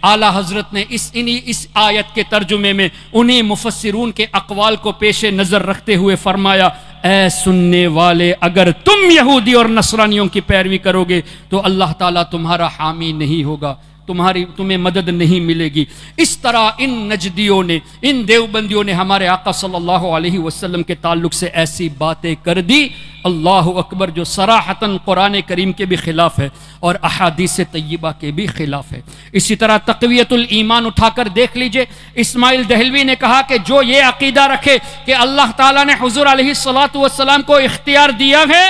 اعلیٰ حضرت نے اس آیت کے ترجمے میں انہی مفسرون کے اقوال کو پیش نظر رکھتے ہوئے فرمایا اے سننے والے، اگر تم یہودی اور نصرانیوں کی پیروی کرو گے تو اللہ تعالیٰ تمہارا حامی نہیں ہوگا، تمہیں مدد نہیں ملے گی۔ اس طرح ان نجدیوں نے، ان دیوبندیوں نے ہمارے آقا صلی اللہ علیہ وسلم کے تعلق سے ایسی باتیں کر دی، اللہ اکبر، جو صراحتاً قرآن کریم کے بھی خلاف ہے اور احادیث طیبہ کے بھی خلاف ہے۔ اسی طرح تقویت الایمان اٹھا کر دیکھ لیجئے، اسماعیل دہلوی نے کہا کہ جو یہ عقیدہ رکھے کہ اللہ تعالیٰ نے حضور علیہ الصلاۃ کو اختیار دیا ہے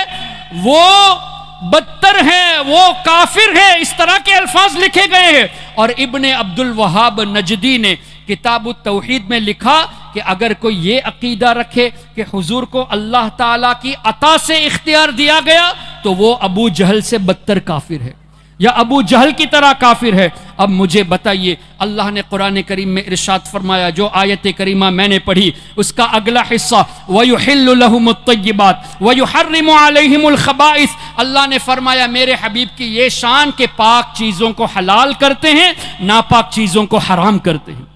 وہ بدتر ہے، وہ کافر ہے، اس طرح کے الفاظ لکھے گئے ہیں۔ اور ابن عبد الوہاب نجدی نے کتاب التوحید میں لکھا کہ اگر کوئی یہ عقیدہ رکھے کہ حضور کو اللہ تعالیٰ کی عطا سے اختیار دیا گیا تو وہ ابو جہل سے بدتر کافر ہے، یا ابو جہل کی طرح کافر ہے۔ اب مجھے بتائیے، اللہ نے قرآن کریم میں ارشاد فرمایا، جو آیت کریمہ میں نے پڑھی اس کا اگلا حصہ، وَيُحِلُّ لَهُمُ الطَّيِّبَاتِ وَيُحَرِّمُ عَلَيْهِمُ الْخَبَائِثِ، اللہ نے فرمایا میرے حبیب کی یہ شان کہ پاک چیزوں کو حلال کرتے ہیں، ناپاک چیزوں کو حرام کرتے ہیں۔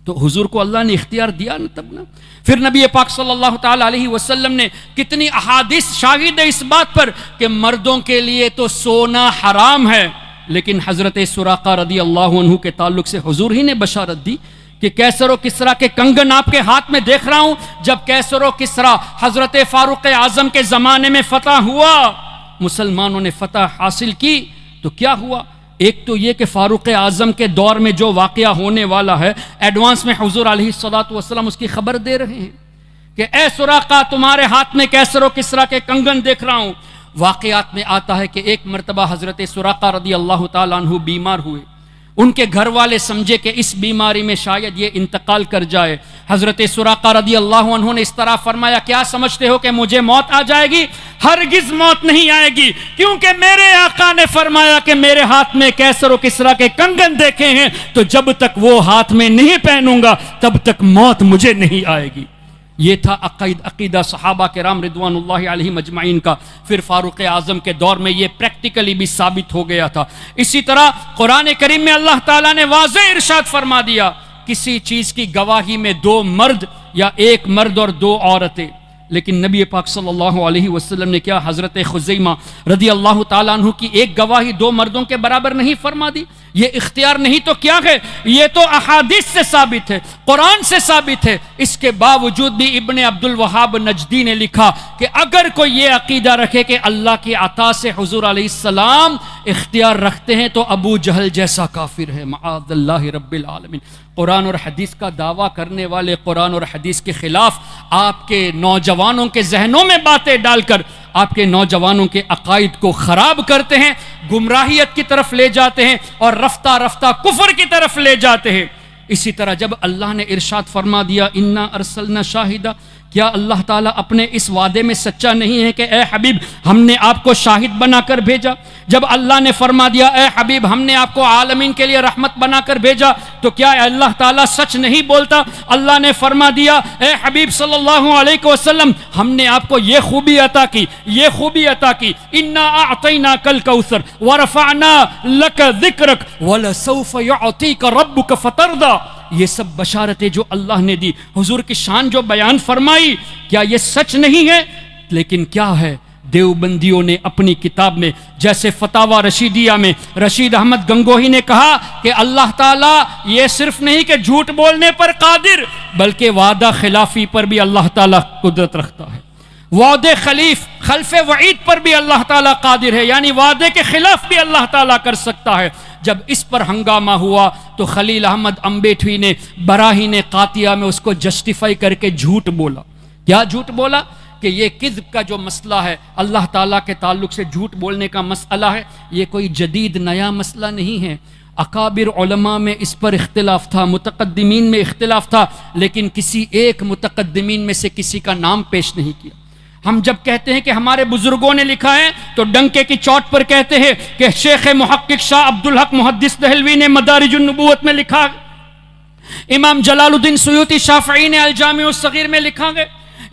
تو حضور کو اللہ نے اختیار دیا نا تب نا۔ پھر نبی پاک صلی اللہ تعالی علیہ وسلم نے کتنی احادیث شاہد ہے اس بات پر کہ مردوں کے لیے تو سونا حرام ہے، لیکن حضرت سراقہ رضی اللہ عنہ کے تعلق سے حضور ہی نے بشارت دی کہ کیسر و کسریٰ کے کنگن آپ کے ہاتھ میں دیکھ رہا ہوں۔ جب کیسر و کسریٰ حضرت فاروق اعظم کے زمانے میں فتح ہوا، مسلمانوں نے فتح حاصل کی، تو کیا ہوا؟ ایک تو یہ کہ فاروق اعظم کے دور میں جو واقعہ ہونے والا ہے، ایڈوانس میں حضور علیہ الصلاۃ اس کی خبر دے رہے ہیں کہ اے سراقہ تمہارے ہاتھ میں کیسر و کسریٰ کے کنگن دیکھ رہا ہوں۔ واقعات میں آتا ہے کہ ایک مرتبہ حضرت سراقہ رضی اللہ تعالیٰ عنہ بیمار ہوئے، ان کے گھر والے سمجھے کہ اس بیماری میں شاید یہ انتقال کر جائے۔ حضرت سراقہ رضی اللہ عنہ نے اس طرح فرمایا، کیا سمجھتے ہو کہ مجھے موت آ جائے گی؟ ہرگز موت نہیں آئے گی، کیونکہ میرے آقا نے فرمایا کہ میرے ہاتھ میں کیسر و کسریٰ کے کنگن دیکھے ہیں، تو جب تک وہ ہاتھ میں نہیں پہنوں گا تب تک موت مجھے نہیں آئے گی۔ یہ تھا عقیدہ صحابہ کرام رضوان اللہ علیہم اجمعین کا۔ پھر فاروق اعظم کے دور میں یہ پریکٹیکلی بھی ثابت ہو گیا تھا۔ اسی طرح قرآن کریم میں اللہ تعالیٰ نے واضح ارشاد فرما دیا، کسی چیز کی گواہی میں 2 مرد یا 1 مرد اور 2 عورتیں، لیکن نبی پاک صلی اللہ علیہ وسلم نے کیا حضرت خزیمہ رضی اللہ تعالیٰ عنہ کی 1 گواہی 2 مردوں کے برابر نہیں فرما دی؟ یہ اختیار نہیں تو کیا ہے؟ یہ تو احادیث سے ثابت ہے، قرآن سے ثابت ہے۔ اس کے باوجود بھی ابن عبد الوہاب نجدی نے لکھا کہ اگر کوئی یہ عقیدہ رکھے کہ اللہ کی عطا سے حضور علیہ السلام اختیار رکھتے ہیں تو ابو جہل جیسا کافر ہے، معاذ اللہ رب العالمین۔ قرآن اور حدیث کا دعویٰ کرنے والے قرآن اور حدیث کے خلاف آپ کے نوجوانوں کے ذہنوں میں باتیں ڈال کر آپ کے نوجوانوں کے عقائد کو خراب کرتے ہیں، گمراہیت کی طرف لے جاتے ہیں اور رفتہ رفتہ کفر کی طرف لے جاتے ہیں۔ اسی طرح جب اللہ نے ارشاد فرما دیا انا ارسلنا شاہدہ، کیا اللہ تعالیٰ اپنے اس وعدے میں سچا نہیں ہے کہ اے حبیب ہم نے آپ کو شاہد بنا کر بھیجا؟ جب اللہ نے فرما دیا اے حبیب ہم نے آپ کو عالمین کے لیے رحمت بنا کر بھیجا، تو کیا اللہ تعالیٰ سچ نہیں بولتا؟ اللہ نے فرما دیا اے حبیب صلی اللہ علیہ وسلم ہم نے آپ کو یہ خوبی عطا کی، یہ خوبی عطا کی، انا اعطیناک الکوثر ورفعنا لک ذکرک ولسوف یعطیک ربک فترضی۔ یہ سب بشارتیں جو اللہ نے دی، حضور کی شان جو بیان فرمائی، کیا یہ سچ نہیں ہے؟ لیکن کیا ہے، دیوبندیوں نے اپنی کتاب میں جیسے فتاوی رشیدیہ میں رشید احمد گنگوہی نے کہا کہ اللہ تعالیٰ یہ صرف نہیں کہ جھوٹ بولنے پر قادر، بلکہ وعدہ خلافی پر بھی اللہ تعالیٰ قدرت رکھتا ہے، وعدے خلف وعید پر بھی اللہ تعالیٰ قادر ہے، یعنی وعدے کے خلاف بھی اللہ تعالیٰ کر سکتا ہے۔ جب اس پر ہنگامہ ہوا تو خلیل احمد امبیٹوی نے براہین قاطعہ میں اس کو جسٹیفائی کر کے جھوٹ بولا۔ کیا جھوٹ بولا؟ کہ یہ کذب کا جو مسئلہ ہے، اللہ تعالیٰ کے تعلق سے جھوٹ بولنے کا مسئلہ ہے، یہ کوئی جدید نیا مسئلہ نہیں ہے۔ اکابر علماء میں اس پر اختلاف تھا، متقدمین میں اختلاف تھا، لیکن کسی ایک متقدمین میں سے کسی کا نام پیش نہیں کیا۔ ہم جب کہتے ہیں کہ ہمارے بزرگوں نے لکھا ہے تو ڈنکے کی چوٹ پر کہتے ہیں کہ شیخ محقق شاہ عبدالحق محدث دہلوی نے مدارج النبوت میں لکھا، امام جلال الدین سیوطی شافعی نے الجامع الصغیر میں لکھا ہے،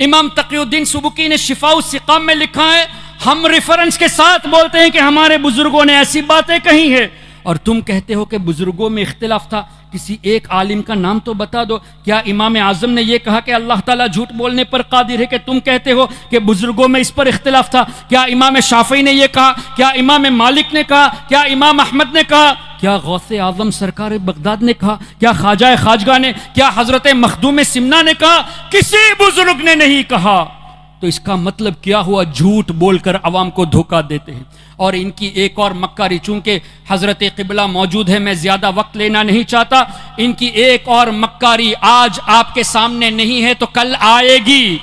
امام تقی الدین سبکی نے شفاء السقام میں لکھا ہے۔ ہم ریفرنس کے ساتھ بولتے ہیں کہ ہمارے بزرگوں نے ایسی باتیں کہی ہیں، اور تم کہتے ہو کہ بزرگوں میں اختلاف تھا، کسی ایک عالم کا نام تو بتا دو۔ کیا امام اعظم نے یہ کہا کہ اللہ تعالیٰ جھوٹ بولنے پر قادر ہے کہ تم کہتے ہو کہ بزرگوں میں اس پر اختلاف تھا؟ کیا امام شافعی نے یہ کہا؟ کیا امام مالک نے کہا؟ کیا امام احمد نے کہا؟ کیا غوث اعظم سرکار بغداد نے کہا؟ کیا خواجہ خواجگاہ نے؟ کیا حضرت مخدوم سمنا نے کہا؟ کسی بزرگ نے نہیں کہا۔ تو اس کا مطلب کیا ہوا؟ جھوٹ بول کر عوام کو دھوکہ دیتے ہیں۔ اور ان کی ایک اور مکاری، چونکہ حضرت قبلہ موجود ہے میں زیادہ وقت لینا نہیں چاہتا، ان کی ایک اور مکاری آج آپ کے سامنے نہیں ہے تو کل آئے گی۔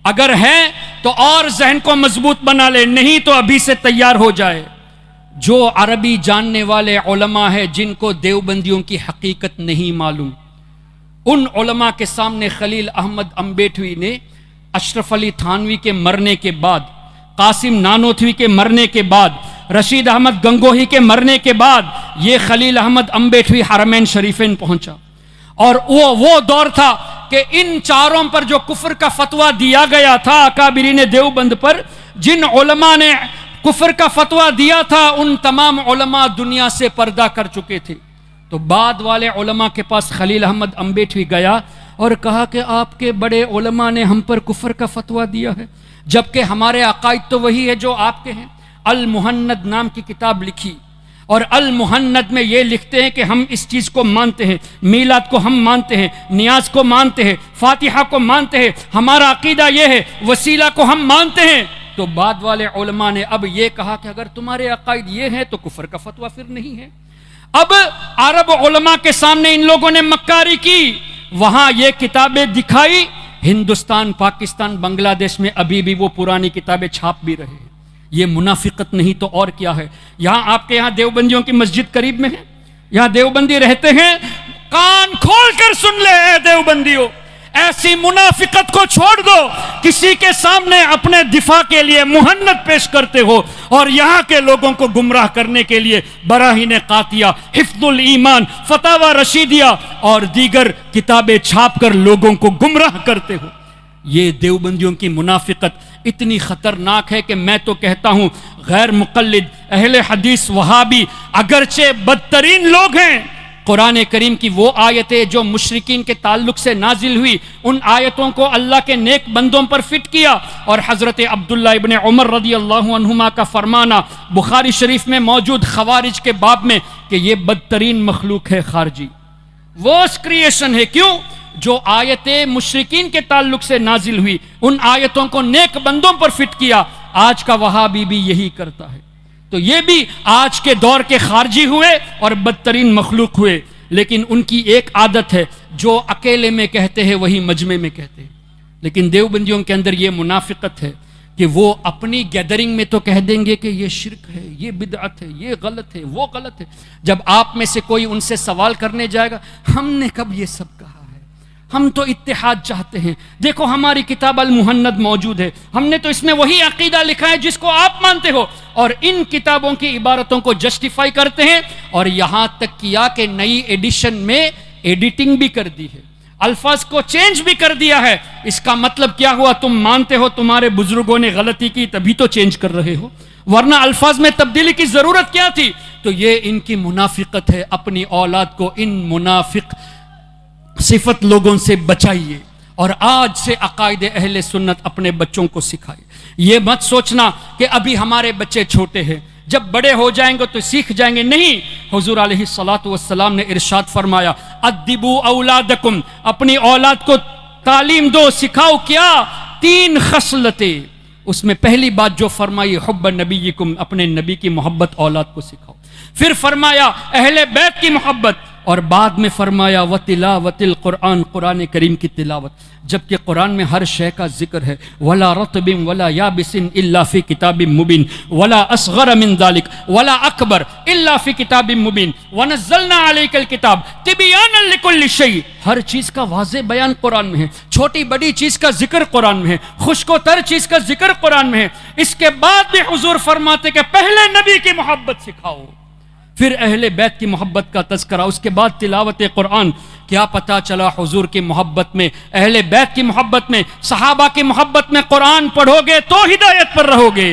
اگر ہے تو اور ذہن کو مضبوط بنا لے، نہیں تو ابھی سے تیار ہو جائے۔ جو عربی جاننے والے علماء ہیں جن کو دیوبندیوں کی حقیقت نہیں معلوم، ان علماء کے سامنے خلیل احمد امبیٹوی نے اشرف علی تھانوی کے مرنے کے بعد، قاسم نانوتوی کے مرنے کے بعد، رشید احمد گنگوہی کے مرنے کے بعد یہ خلیل احمد امبیٹوی حرمین شریفین پہنچا۔ اور وہ دور تھا کہ ان چاروں پر جو کفر کا فتویٰ دیا گیا تھا، اکابرین دیوبند پر جن علماء نے کفر کا فتویٰ دیا تھا، ان تمام علماء دنیا سے پردہ کر چکے تھے۔ تو بعد والے علماء کے پاس خلیل احمد امبیٹوی گیا اور کہا کہ آپ کے بڑے علماء نے ہم پر کفر کا فتویٰ دیا ہے، جبکہ ہمارے عقائد تو وہی ہے جو آپ کے ہیں۔ المہند نام کی کتاب لکھی، اور المہند میں یہ لکھتے ہیں کہ ہم اس چیز کو مانتے ہیں، میلاد کو ہم مانتے ہیں، نیاز کو مانتے ہیں، فاتحہ کو مانتے ہیں، ہمارا عقیدہ یہ ہے، وسیلہ کو ہم مانتے ہیں۔ تو بعد والے علماء نے اب یہ کہا کہ اگر تمہارے عقائد یہ ہیں تو کفر کا فتویٰ پھر نہیں ہے۔ اب عرب علماء کے سامنے ان لوگوں نے مکاری کی، وہاں یہ کتابیں دکھائی، ہندوستان، پاکستان، بنگلہ دیش میں ابھی بھی وہ پرانی کتابیں چھاپ بھی رہے ہیں۔ یہ منافقت نہیں تو اور کیا ہے؟ یہاں آپ کے یہاں دیوبندیوں کی مسجد قریب میں ہے، یہاں دیوبندی رہتے ہیں، کان کھول کر سن لے اے دیوبندیوں، ایسی منافقت کو چھوڑ دو۔ کسی کے سامنے اپنے دفاع کے لیے مہند پیش کرتے ہو اور یہاں کے لوگوں کو گمراہ کرنے کے لیے براہین قاطیہ، حفظ الایمان، فتاوی رشیدیہ اور دیگر کتابیں چھاپ کر لوگوں کو گمراہ کرتے ہو۔ یہ دیوبندیوں کی منافقت اتنی خطرناک ہے کہ میں تو کہتا ہوں غیر مقلد اہل حدیث وہابی اگرچہ بدترین لوگ ہیں، قرآن کریم کی وہ آیتیں جو مشرکین کے تعلق سے نازل ہوئی، ان آیتوں کو اللہ کے نیک بندوں پر فٹ کیا، اور حضرت عبداللہ ابن عمر رضی اللہ عنہما کا فرمانا بخاری شریف میں موجود خوارج کے باب میں کہ یہ بدترین مخلوق ہے خارجی، ورسٹ کریشن ہے۔ کیوں؟ جو آیتیں مشرکین کے تعلق سے نازل ہوئی ان آیتوں کو نیک بندوں پر فٹ کیا۔ آج کا وہابی بھی یہی کرتا ہے۔ تو یہ بھی آج کے دور کے خارجی ہوئے اور بدترین مخلوق ہوئے، لیکن ان کی ایک عادت ہے، جو اکیلے میں کہتے ہیں وہی مجمع میں کہتے ہیں۔ لیکن دیوبندیوں کے اندر یہ منافقت ہے کہ وہ اپنی گیدرنگ میں تو کہہ دیں گے کہ یہ شرک ہے، یہ بدعت ہے، یہ غلط ہے، وہ غلط ہے۔ جب آپ میں سے کوئی ان سے سوال کرنے جائے گا، ہم نے کب یہ سب کہا؟ ہم تو اتحاد چاہتے ہیں، دیکھو ہماری کتاب المہند موجود ہے، ہم نے تو اس میں وہی عقیدہ لکھا ہے جس کو آپ مانتے ہو، اور ان کتابوں کی عبارتوں کو جسٹیفائی کرتے ہیں، اور یہاں تک کیا کہ نئی ایڈیشن میں ایڈیٹنگ بھی کر دی ہے، الفاظ کو چینج بھی کر دیا ہے۔ اس کا مطلب کیا ہوا؟ تم مانتے ہو تمہارے بزرگوں نے غلطی کی تبھی تو چینج کر رہے ہو، ورنہ الفاظ میں تبدیلی کی ضرورت کیا تھی؟ تو یہ ان کی منافقت ہے۔ اپنی اولاد کو ان منافق صفت لوگوں سے بچائیے، اور آج سے عقائد اہل سنت اپنے بچوں کو سکھائیے۔ یہ مت سوچنا کہ ابھی ہمارے بچے چھوٹے ہیں، جب بڑے ہو جائیں گے تو سیکھ جائیں گے، نہیں۔ حضور علیہ الصلوۃ والسلام نے ارشاد فرمایا، ادبوا اولادکم، اپنی اولاد کو تعلیم دو، سکھاؤ کیا؟ 3 خصلتیں۔ اس میں پہلی بات جو فرمائی، حب نبیکم، اپنے نبی کی محبت اولاد کو سکھاؤ۔ پھر فرمایا اہل بیت کی محبت، اور بعد میں فرمایا وتلاوت القرآن، قرآن کریم کی تلاوت، جبکہ قرآن میں ہر شے کا ذکر ہے، ولا رطب ولا یابس الا فی کتاب مبین، ولا اصغر من ذلک ولا اکبر الا فی کتاب مبین، ونزلنا علیک الکتاب تبیانا لکل شیء، ہر چیز کا واضح بیان قرآن میں ہے، چھوٹی بڑی چیز کا ذکر قرآن میں ہے، خشک و تر چیز کا ذکر قرآن میں ہے۔ اس کے بعد بھی حضور فرماتے کہ پہلے نبی کی محبت سکھاؤ، پھر اہل بیت کی محبت کا تذکرہ، اس کے بعد تلاوت قرآن۔ کیا پتا چلا حضور کی محبت میں، اہل بیت کی محبت میں، صحابہ کی محبت میں قرآن پڑھو گے تو ہدایت پر رہو گے،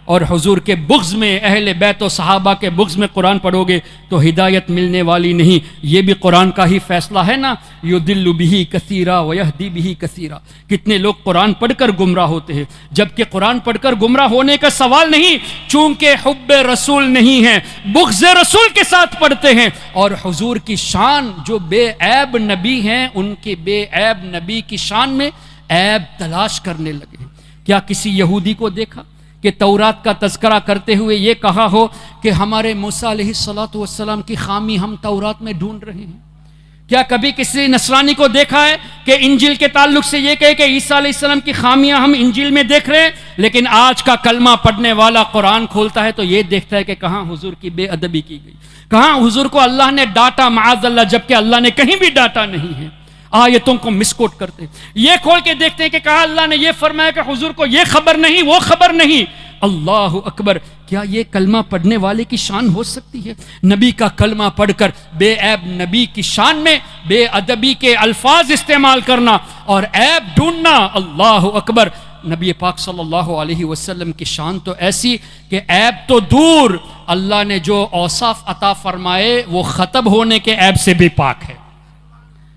اور حضور کے بغض میں، اہل بیت و صحابہ کے بغض میں قرآن پڑھو گے تو ہدایت ملنے والی نہیں۔ یہ بھی قرآن کا ہی فیصلہ ہے نا، یضل بہ کثیرا ویہدی بہ کثیرا۔ کتنے لوگ قرآن پڑھ کر گمراہ ہوتے ہیں، جبکہ قرآن پڑھ کر گمراہ ہونے کا سوال نہیں، چونکہ حب رسول نہیں ہے، بغض رسول کے ساتھ پڑھتے ہیں، اور حضور کی شان جو بے عیب نبی ہیں، ان کے بے عیب نبی کی شان میں عیب تلاش کرنے لگے ہیں۔ کیا کسی یہودی کو دیکھا کہ تورات کا تذکرہ کرتے ہوئے یہ کہا ہو کہ ہمارے موسیٰ علیہ السلام کی خامی ہم تورات میں ڈھونڈ رہے ہیں؟ کیا کبھی کسی نصرانی کو دیکھا ہے کہ انجیل کے تعلق سے یہ کہے کہ عیسیٰ علیہ السلام کی خامیاں ہم انجیل میں دیکھ رہے ہیں؟ لیکن آج کا کلمہ پڑھنے والا قرآن کھولتا ہے تو یہ دیکھتا ہے کہ کہاں حضور کی بے ادبی کی گئی، کہاں حضور کو اللہ نے ڈانٹا معاذ اللہ، جبکہ اللہ نے کہیں بھی ڈانٹا نہیں ہے۔ آیتوں کو مسکوٹ کرتے ہیں، یہ کھول کے دیکھتے ہیں کہ کہا اللہ نے یہ فرمایا کہ حضور کو یہ خبر نہیں، وہ خبر نہیں۔ اللہ اکبر! کیا یہ کلمہ پڑھنے والے کی شان ہو سکتی ہے؟ نبی کا کلمہ پڑھ کر بے عیب نبی کی شان میں بے ادبی کے الفاظ استعمال کرنا اور عیب ڈھونڈنا، اللہ اکبر! نبی پاک صلی اللہ علیہ وسلم کی شان تو ایسی کہ عیب تو دور، اللہ نے جو اوصاف عطا فرمائے وہ ختم ہونے کے عیب سے بھی پاک ہے۔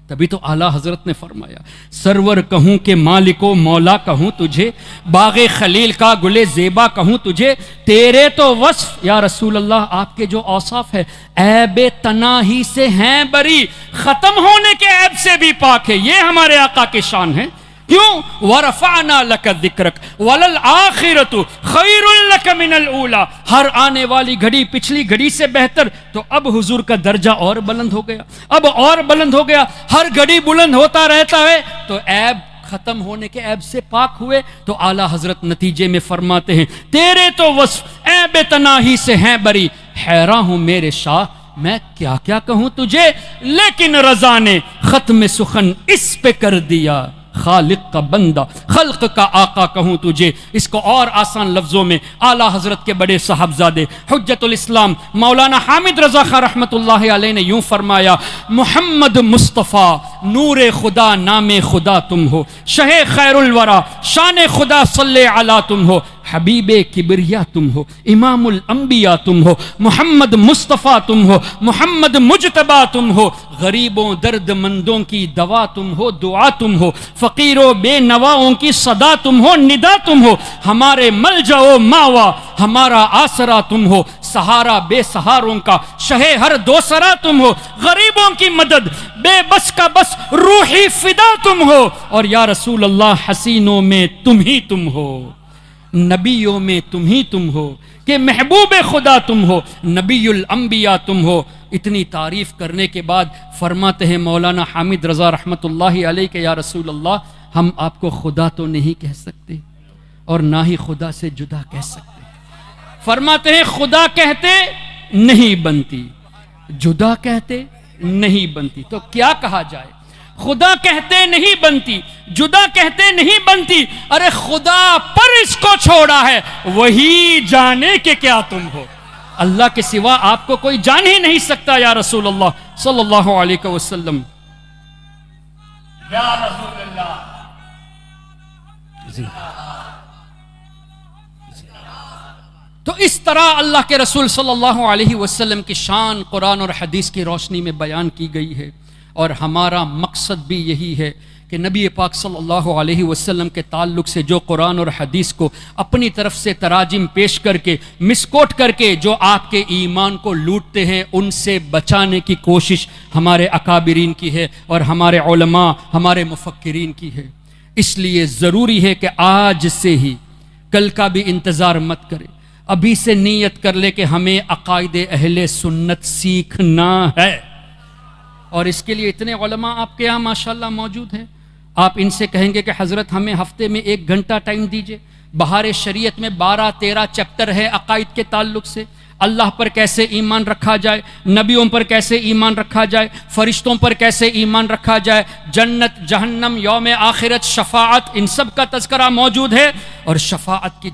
تبھی تو اعلیٰ حضرت نے فرمایا، سرور کہوں کہ مالک و مولا کہوں تجھے، باغ خلیل کا گل زیبا کہوں تجھے، تیرے تو وصف یا رسول اللہ آپ کے جو اوصاف ہے عیب تناہی سے ہیں بری، ختم ہونے کے عیب سے بھی پاک ہے۔ یہ ہمارے آقا کی شان ہے۔ کیوں؟ وَرَفَعْنَا لَكَ ذِكْرَكَ وَلَلْآخِرَةُ خَيْرٌ لَكَ مِنَ الْأُولَى، ہر آنے والی گھڑی پچھلی گھڑی سے بہتر۔ تو اب حضور کا درجہ اور بلند ہو گیا، اب اور بلند ہو گیا، ہر گھڑی بلند ہوتا رہتا ہے تو عیب ختم ہونے کے عیب سے پاک ہوئے۔ تو اعلیٰ حضرت نتیجے میں فرماتے ہیں، تیرے تو وصف عیب تناہی سے ہیں بری، حیراں ہوں میرے شاہ میں کیا کیا کہوں تجھے، لیکن رضا نے ختم سخن اس پہ کر دیا، خالق کا بندہ خلق کا آقا کہوں تجھے۔ اس کو اور آسان لفظوں میں اعلیٰ حضرت کے بڑے صاحبزادے حجت الاسلام مولانا حامد رضا خان رحمۃ اللہ علیہ نے یوں فرمایا، محمد مصطفیٰ نور خدا نام خدا تم ہو، شہ خیر الورا شان خدا صلی علی تم ہو، حبیب کبریا تم ہو، امام الانبیاء تم ہو، محمد مصطفیٰ تم ہو، محمد مجتبیٰ تم ہو، غریبوں درد مندوں کی دوا تم ہو، دعا تم ہو، فقیروں بے نواؤں کی صدا تم ہو، ندا تم ہو، ہمارے ملجا و ماوا ہمارا آسرا تم ہو، سہارا بے سہاروں کا شہ ہر دوسرا تم ہو، غریبوں کی مدد بے بس کا بس روحی فدا تم ہو، اور یا رسول اللہ حسینوں میں تم ہی تم ہو، نبیوں میں تم ہی تم ہو، کہ محبوب خدا تم ہو، نبی الانبیاء تم ہو۔ اتنی تعریف کرنے کے بعد فرماتے ہیں مولانا حامد رضا رحمۃ اللہ علیہ کہ یا رسول اللہ ہم آپ کو خدا تو نہیں کہہ سکتے اور نہ ہی خدا سے جدا کہہ سکتے۔ فرماتے ہیں خدا کہتے نہیں بنتی، جدا کہتے نہیں بنتی، تو کیا کہا جائے؟ خدا کہتے نہیں بنتی، جدا کہتے نہیں بنتی، ارے خدا پر اس کو چھوڑا ہے، وہی جانے کہ کیا تم ہو۔ اللہ کے سوا آپ کو کوئی جان ہی نہیں سکتا یا رسول اللہ صلی اللہ علیہ وسلم۔ یا رسول اللہ تو اس طرح اللہ کے رسول صلی اللہ علیہ وسلم کی شان قرآن اور حدیث کی روشنی میں بیان کی گئی ہے، اور ہمارا مقصد بھی یہی ہے کہ نبی پاک صلی اللہ علیہ وسلم کے تعلق سے جو قرآن اور حدیث کو اپنی طرف سے تراجم پیش کر کے مسکوٹ کر کے جو آپ کے ایمان کو لوٹتے ہیں، ان سے بچانے کی کوشش ہمارے اکابرین کی ہے اور ہمارے علماء ہمارے مفکرین کی ہے۔ اس لیے ضروری ہے کہ آج سے ہی، کل کا بھی انتظار مت کرے، ابھی سے نیت کر لے کہ ہمیں عقائد اہل سنت سیکھنا ہے، اور اس کے لیے اتنے علماء آپ کے یہاں ماشاءاللہ موجود ہیں۔ آپ ان سے کہیں گے کہ حضرت ہمیں ہفتے میں 1 گھنٹہ ٹائم دیجئے، بہار شریعت میں 12-13 چیپٹر ہے عقائد کے تعلق سے، اللہ پر کیسے ایمان رکھا جائے، نبیوں پر کیسے ایمان رکھا جائے، فرشتوں پر کیسے ایمان رکھا جائے، جنت جہنم یوم آخرت شفاعت، ان سب کا تذکرہ موجود ہے، اور شفاعت کی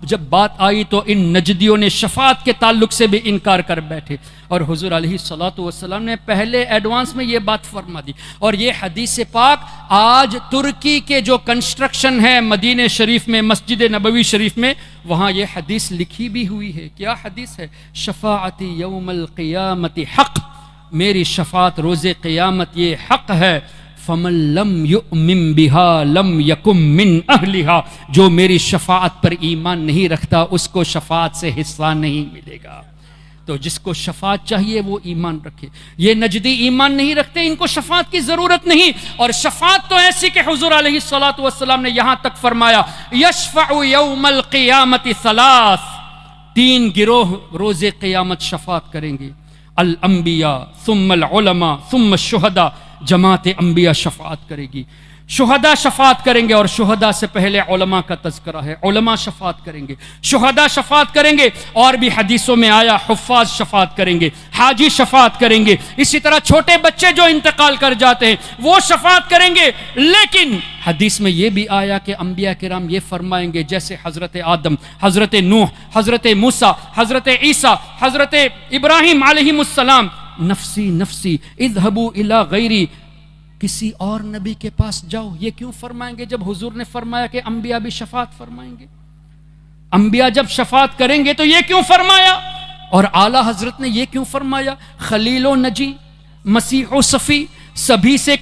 جب بات آئی تو ان نجدیوں نے شفاعت کے تعلق سے بھی انکار کر بیٹھے، اور حضور علیہ الصلوۃ والسلام نے پہلے ایڈوانس میں یہ بات فرما دی. اور یہ حدیث پاک آج ترکی کے جو کنسٹرکشن ہے مدینہ شریف میں، مسجد نبوی شریف میں، وہاں یہ حدیث لکھی بھی ہوئی ہے. کیا حدیث ہے؟ شفاعتی یوم القیامت حق، میری شفاعت روز قیامت یہ حق ہے. فمن لم یؤمن بها لم یکن من اہلها، جو میری شفاعت پر ایمان نہیں رکھتا اس کو شفاعت سے حصہ نہیں ملے گا. تو جس کو شفاعت چاہیے وہ ایمان رکھے. یہ نجدی ایمان نہیں رکھتے، ان کو شفاعت کی ضرورت نہیں. اور شفاعت تو ایسی کہ حضور علیہ الصلوۃ والسلام نے یہاں تک فرمایا یشفع یوم القیامت ثلاث، 3 گروہ روز قیامت شفاعت کریں گے. الانبیاء ثم العلماء ثم الشہداء، جماعت انبیاء شفاعت کرے گی، شہداء شفاعت کریں گے، اور شہداء سے پہلے علماء کا تذکرہ ہے، علماء شفاعت کریں گے، شہداء شفاعت کریں گے، اور بھی حدیثوں میں آیا حفاظ شفاعت کریں گے، حاجی شفاعت کریں گے، اسی طرح چھوٹے بچے جو انتقال کر جاتے ہیں وہ شفاعت کریں گے. لیکن حدیث میں یہ بھی آیا کہ انبیاء کرام یہ فرمائیں گے جیسے حضرت آدم، حضرت نوح، حضرت موسیٰ، حضرت عیسیٰ، حضرت ابراہیم علیہ السلام، نفسی نفسی اذهبوا الی غیری، کسی اور نبی کے پاس جاؤ. یہ کیوں فرمائیں گے جب حضور نے فرمایا کہ انبیاء بھی شفاعت فرمائیں گے؟ انبیاء جب شفاعت کریں گے تو یہ کیوں فرمایا؟ اور اعلیٰ حضرت نے یہ کیوں فرمایا؟ خلیل و نجی، مسیح و صفی، سبھی سے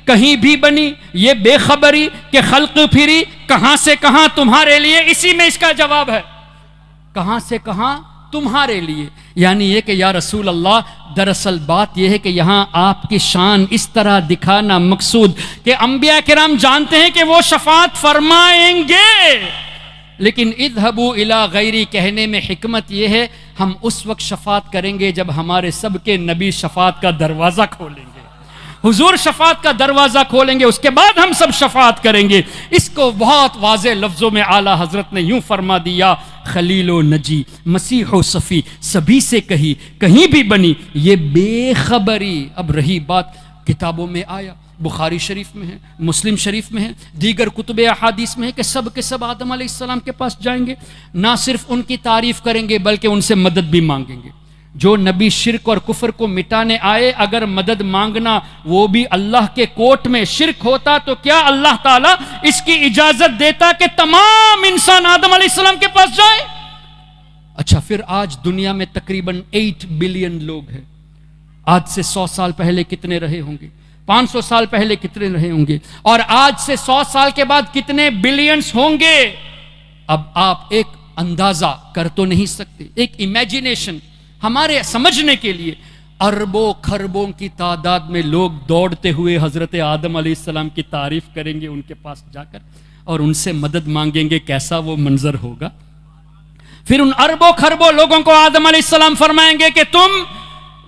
کہیں بھی بنی، یہ بے خبری کہ خلق پھری کہاں سے کہاں تمہارے لیے. اسی میں اس کا جواب ہے، کہاں سے کہاں تمہارے لیے. یعنی یہ کہ یا رسول اللہ، دراصل بات یہ ہے کہ یہاں آپ کی شان اس طرح دکھانا مقصود کہ انبیاء کرام جانتے ہیں کہ وہ شفاعت فرمائیں گے، لیکن اذهبوا الی غیری کہنے میں حکمت یہ ہے ہم اس وقت شفاعت کریں گے جب ہمارے سب کے نبی شفاعت کا دروازہ کھولیں گے. حضور شفاعت کا دروازہ کھولیں گے، اس کے بعد ہم سب شفاعت کریں گے. اس کو بہت واضح لفظوں میں اعلیٰ حضرت نے یوں فرما دیا، خلیل و نجی، مسیح و صفی، سبھی سے کہیں بھی بنی، یہ بے خبری. اب رہی بات کتابوں میں آیا، بخاری شریف میں ہے، مسلم شریف میں ہے، دیگر کتب احادیث میں ہے کہ سب کے سب آدم علیہ السلام کے پاس جائیں گے، نہ صرف ان کی تعریف کریں گے بلکہ ان سے مدد بھی مانگیں گے. جو نبی شرک اور کفر کو مٹانے آئے، اگر مدد مانگنا وہ بھی اللہ کے کوٹ میں شرک ہوتا تو کیا اللہ تعالیٰ اس کی اجازت دیتا کہ تمام انسان آدم علیہ السلام کے پاس جائے؟ اچھا، پھر آج دنیا میں تقریباً 8 بلین لوگ ہیں. آج سے 100 سال پہلے کتنے رہے ہوں گے؟ 500 سال پہلے کتنے رہے ہوں گے؟ اور آج سے 100 سال کے بعد کتنے بلینز ہوں گے؟ اب آپ ایک اندازہ کر تو نہیں سکتے، ایک امیجینیشن ہمارے سمجھنے کے لیے. اربوں خربوں کی تعداد میں لوگ دوڑتے ہوئے حضرت آدم علیہ السلام کی تعریف کریں گے ان کے پاس جا کر اور ان سے مدد مانگیں گے. کیسا وہ منظر ہوگا؟ پھر ان اربوں خربوں لوگوں کو آدم علیہ السلام فرمائیں گے کہ تم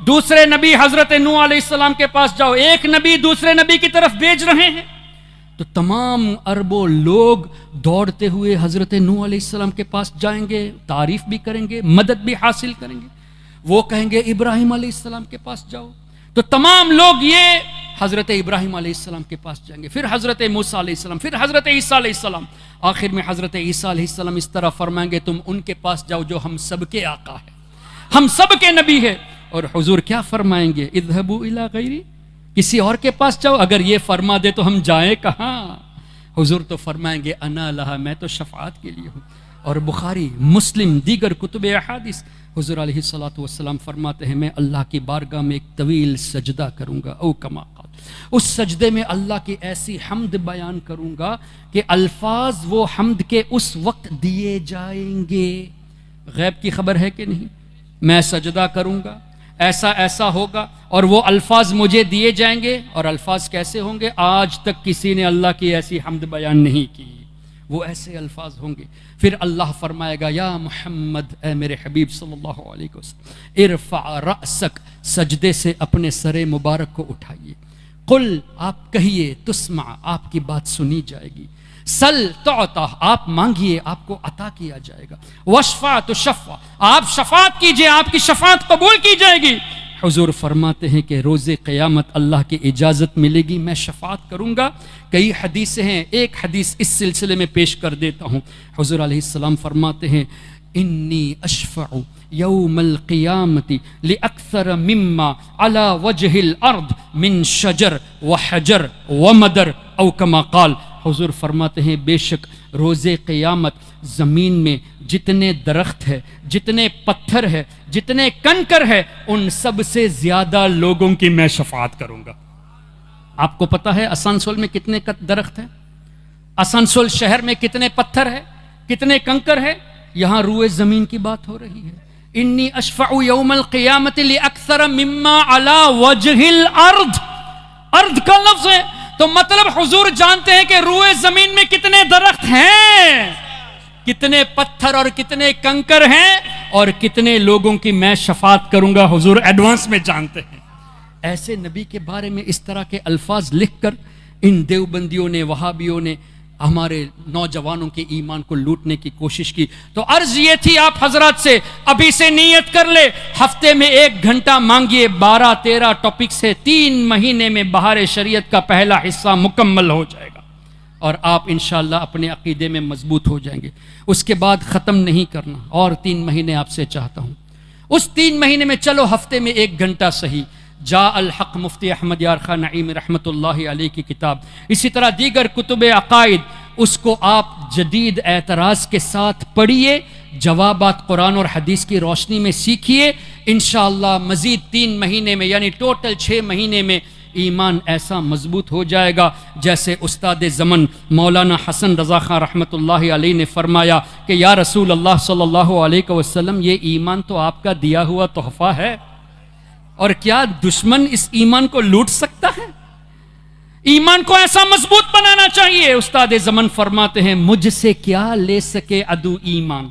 دوسرے نبی حضرت نوح علیہ السلام کے پاس جاؤ. ایک نبی دوسرے نبی کی طرف بھیج رہے ہیں، تو تمام اربوں لوگ دوڑتے ہوئے حضرت نوح علیہ السلام کے پاس جائیں گے، تعریف بھی کریں گے، مدد بھی حاصل کریں گے. وہ کہیں گے ابراہیم علیہ السلام کے پاس جاؤ، تو تمام لوگ یہ حضرت ابراہیم علیہ السلام کے پاس جائیں گے. پھر حضرت موسیٰ علیہ السلام، پھر حضرت عیسیٰ علیہ السلام. آخر میں حضرت عیسیٰ علیہ السلام اس طرح فرمائیں گے تم ان کے پاس جاؤ جو ہم سب کے آقا ہے، ہم سب کے نبی ہے. اور حضور کیا فرمائیں گے؟ اذهبوا الی غیری، کسی اور کے پاس جاؤ. اگر یہ فرما دے تو ہم جائیں کہاں؟ حضور تو فرمائیں گے انا لہا، میں تو شفاعت کے لیے ہوں. اور بخاری، مسلم، دیگر کتب احادیث حضور علیہ الصلوۃ والسلام فرماتے ہیں میں اللہ کی بارگاہ میں ایک طویل سجدہ کروں گا، او کما قال، اس سجدے میں اللہ کی ایسی حمد بیان کروں گا کہ الفاظ وہ حمد کے اس وقت دیے جائیں گے. غیب کی خبر ہے کہ نہیں؟ میں سجدہ کروں گا، ایسا ایسا ہوگا، اور وہ الفاظ مجھے دیے جائیں گے. اور الفاظ کیسے ہوں گے؟ آج تک کسی نے اللہ کی ایسی حمد بیان نہیں کی، وہ ایسے الفاظ ہوں گے. پھر اللہ فرمائے گا یا محمد، اے میرے حبیب صلی اللہ علیہ وسلم، ارفع رأسک، سجدے سے اپنے سر مبارک کو اٹھائیے. قل، آپ کہیے، تسمع، آپ کی بات سنی جائے گی. سل تعطا، آپ مانگیے آپ کو عطا کیا جائے گا. وشفع تشفع، آپ شفاعت کیجئے آپ کی شفاعت قبول کی جائے گی. حضور فرماتے ہیں کہ روز قیامت اللہ کی اجازت ملے گی میں شفاعت کروں گا. کئی حدیثیں ہیں، ایک حدیث اس سلسلے میں پیش کر دیتا ہوں. حضور علیہ السلام فرماتے ہیں انی اشفع یوم القیامت لاکثر مما علی وجہ الارض من شجر وحجر ومدر او کما قال. حضور فرماتے ہیں بے شک روز قیامت زمین میں جتنے درخت ہے، جتنے پتھر ہے، جتنے کنکر ہے، ان سب سے زیادہ لوگوں کی میں شفاعت کروں گا. آپ کو پتا ہے آسنسول میں کتنے درخت ہیں؟ آسنسول شہر میں کتنے پتھر ہے، کتنے کنکر ہے؟ یہاں روئے زمین کی بات ہو رہی ہے. انی اشفع یوم القیامت لاکثر مما علی وجہ الارض. ارض کا لفظ ہے تو مطلب حضور جانتے ہیں کہ روئے زمین میں کتنے درخت ہیں، کتنے پتھر اور کتنے کنکر ہیں، اور کتنے لوگوں کی میں شفاعت کروں گا. حضور ایڈوانس میں جانتے ہیں. ایسے نبی کے بارے میں اس طرح کے الفاظ لکھ کر ان دیوبندیوں نے، وہابیوں نے ہمارے نوجوانوں کے ایمان کو لوٹنے کی کوشش کی. تو عرض یہ تھی آپ حضرات سے، ابھی سے نیت کر لے، ہفتے میں 1 گھنٹہ مانگیے. 12-13 ٹاپک سے 3 مہینے میں بہار شریعت کا پہلا حصہ مکمل ہو جائے گا، اور آپ انشاءاللہ اپنے عقیدے میں مضبوط ہو جائیں گے. اس کے بعد ختم نہیں کرنا، اور 3 مہینے آپ سے چاہتا ہوں. اس 3 مہینے میں چلو ہفتے میں 1 گھنٹہ صحیح. جاء الحق مفتی احمد یار خان نعیم رحمۃ اللہ علیہ کی کتاب، اسی طرح دیگر کتب عقائد، اس کو آپ جدید اعتراض کے ساتھ پڑھیے، جوابات قرآن اور حدیث کی روشنی میں سیکھیے. انشاءاللہ مزید 3 مہینے میں یعنی ٹوٹل 6 مہینے میں ایمان ایسا مضبوط ہو جائے گا جیسے استاد زمن مولانا حسن رضا خان رحمۃ اللہ علیہ نے فرمایا کہ یا رسول اللہ صلی اللہ علیہ وسلم، یہ ایمان تو آپ کا دیا ہوا تحفہ ہے، اور کیا دشمن اس ایمان کو لوٹ سکتا ہے؟ ایمان کو ایسا مضبوط بنانا چاہیے. استاد زمن فرماتے ہیں مجھ سے کیا لے سکے عدو ایمان،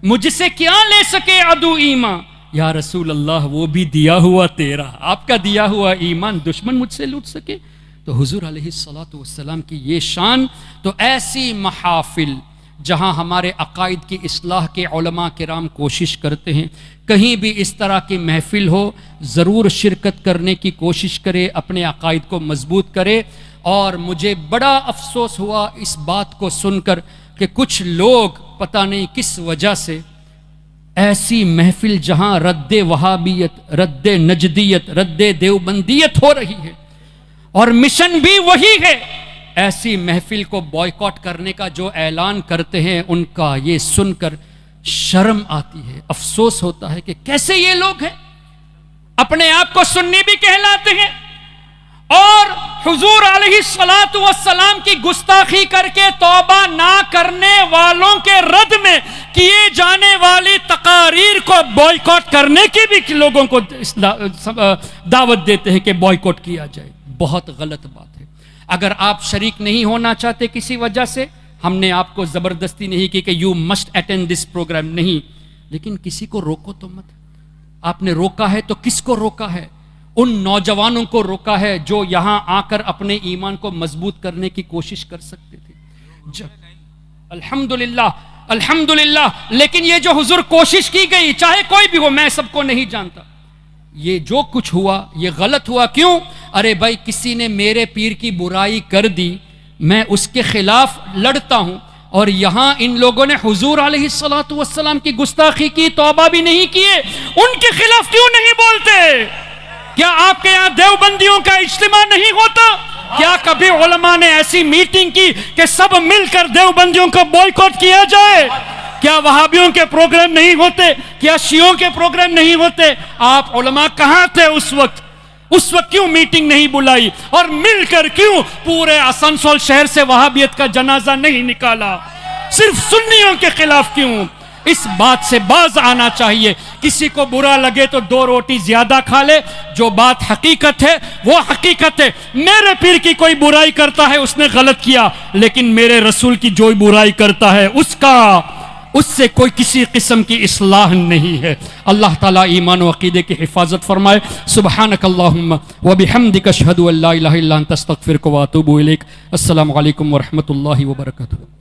مجھ سے کیا لے سکے عدو ایمان. یا رسول اللہ وہ بھی دیا ہوا تیرا، آپ کا دیا ہوا ایمان دشمن مجھ سے لوٹ سکے؟ تو حضور علیہ الصلوۃ والسلام کی یہ شان. تو ایسی محافل جہاں ہمارے عقائد کی اصلاح کے علماء کرام کوشش کرتے ہیں، کہیں بھی اس طرح کی محفل ہو ضرور شرکت کرنے کی کوشش کرے، اپنے عقائد کو مضبوط کرے. اور مجھے بڑا افسوس ہوا اس بات کو سن کر کہ کچھ لوگ پتہ نہیں کس وجہ سے ایسی محفل جہاں رد وہابیت، رد نجدیت، رد دیوبندیت ہو رہی ہے اور مشن بھی وہی ہے، ایسی محفل کو بائیکاٹ کرنے کا جو اعلان کرتے ہیں، ان کا یہ سن کر شرم آتی ہے، افسوس ہوتا ہے کہ کیسے یہ لوگ ہیں، اپنے آپ کو سنی بھی کہلاتے ہیں، اور حضور علیہ الصلوۃ والسلام کی گستاخی کر کے توبہ نہ کرنے والوں کے رد میں کیے جانے والی تقاریر کو بائیکاٹ کرنے کی بھی لوگوں کو دعوت دیتے ہیں کہ بائیکاٹ کیا جائے. بہت غلط بات ہے. اگر آپ شریک نہیں ہونا چاہتے کسی وجہ سے، ہم نے آپ کو زبردستی نہیں کی کہ you must attend this program, نہیں، لیکن کسی کو روکو تو مت. آپ نے روکا ہے تو کس کو روکا ہے؟ ان نوجوانوں کو روکا ہے جو یہاں آ کر اپنے ایمان کو مضبوط کرنے کی کوشش کر سکتے تھے. الحمدللہ الحمدللہ. لیکن یہ جو حضور کوشش کی گئی، چاہے کوئی بھی ہو، میں سب کو نہیں جانتا، یہ جو کچھ ہوا یہ غلط ہوا. کیوں؟ ارے بھائی کسی نے میرے پیر کی برائی کر دی، میں اس کے خلاف لڑتا ہوں، اور یہاں ان لوگوں نے حضور علیہ الصلوۃ والسلام کی گستاخی کی، توبہ بھی نہیں کیے، ان کے خلاف کیوں نہیں بولتے؟ کیا آپ کے یہاں دیوبندیوں کا اجتماع نہیں ہوتا؟ کیا کبھی علماء نے ایسی میٹنگ کی کہ سب مل کر دیوبندیوں کو بائیکاٹ کیا جائے؟ کیا وہابیوں کے پروگرام نہیں ہوتے؟ کیا شیعوں کے پروگرام نہیں ہوتے؟ آپ علماء کہاں تھے اس وقت؟ اس وقت کیوں میٹنگ نہیں بلائی؟ اور مل کر کیوں پورے آسنسول شہر سے وہابیت کا جنازہ نہیں نکالا؟ صرف سنیوں کے خلاف کیوں؟ اس بات سے باز آنا چاہیے. کسی کو برا لگے تو 2 روٹی زیادہ کھا لے، جو بات حقیقت ہے وہ حقیقت ہے. میرے پیر کی کوئی برائی کرتا ہے اس نے غلط کیا، لیکن میرے رسول کی جو برائی کرتا ہے اس سے کوئی کسی قسم کی اصلاح نہیں ہے. اللہ تعالیٰ ایمان و عقیدے کی حفاظت فرمائے. سبحانک اللہم و بحمدک اشہد ان لا الہ الا انت استغفرک و اتوب الیک. السلام علیکم ورحمۃ اللہ وبرکاتہ.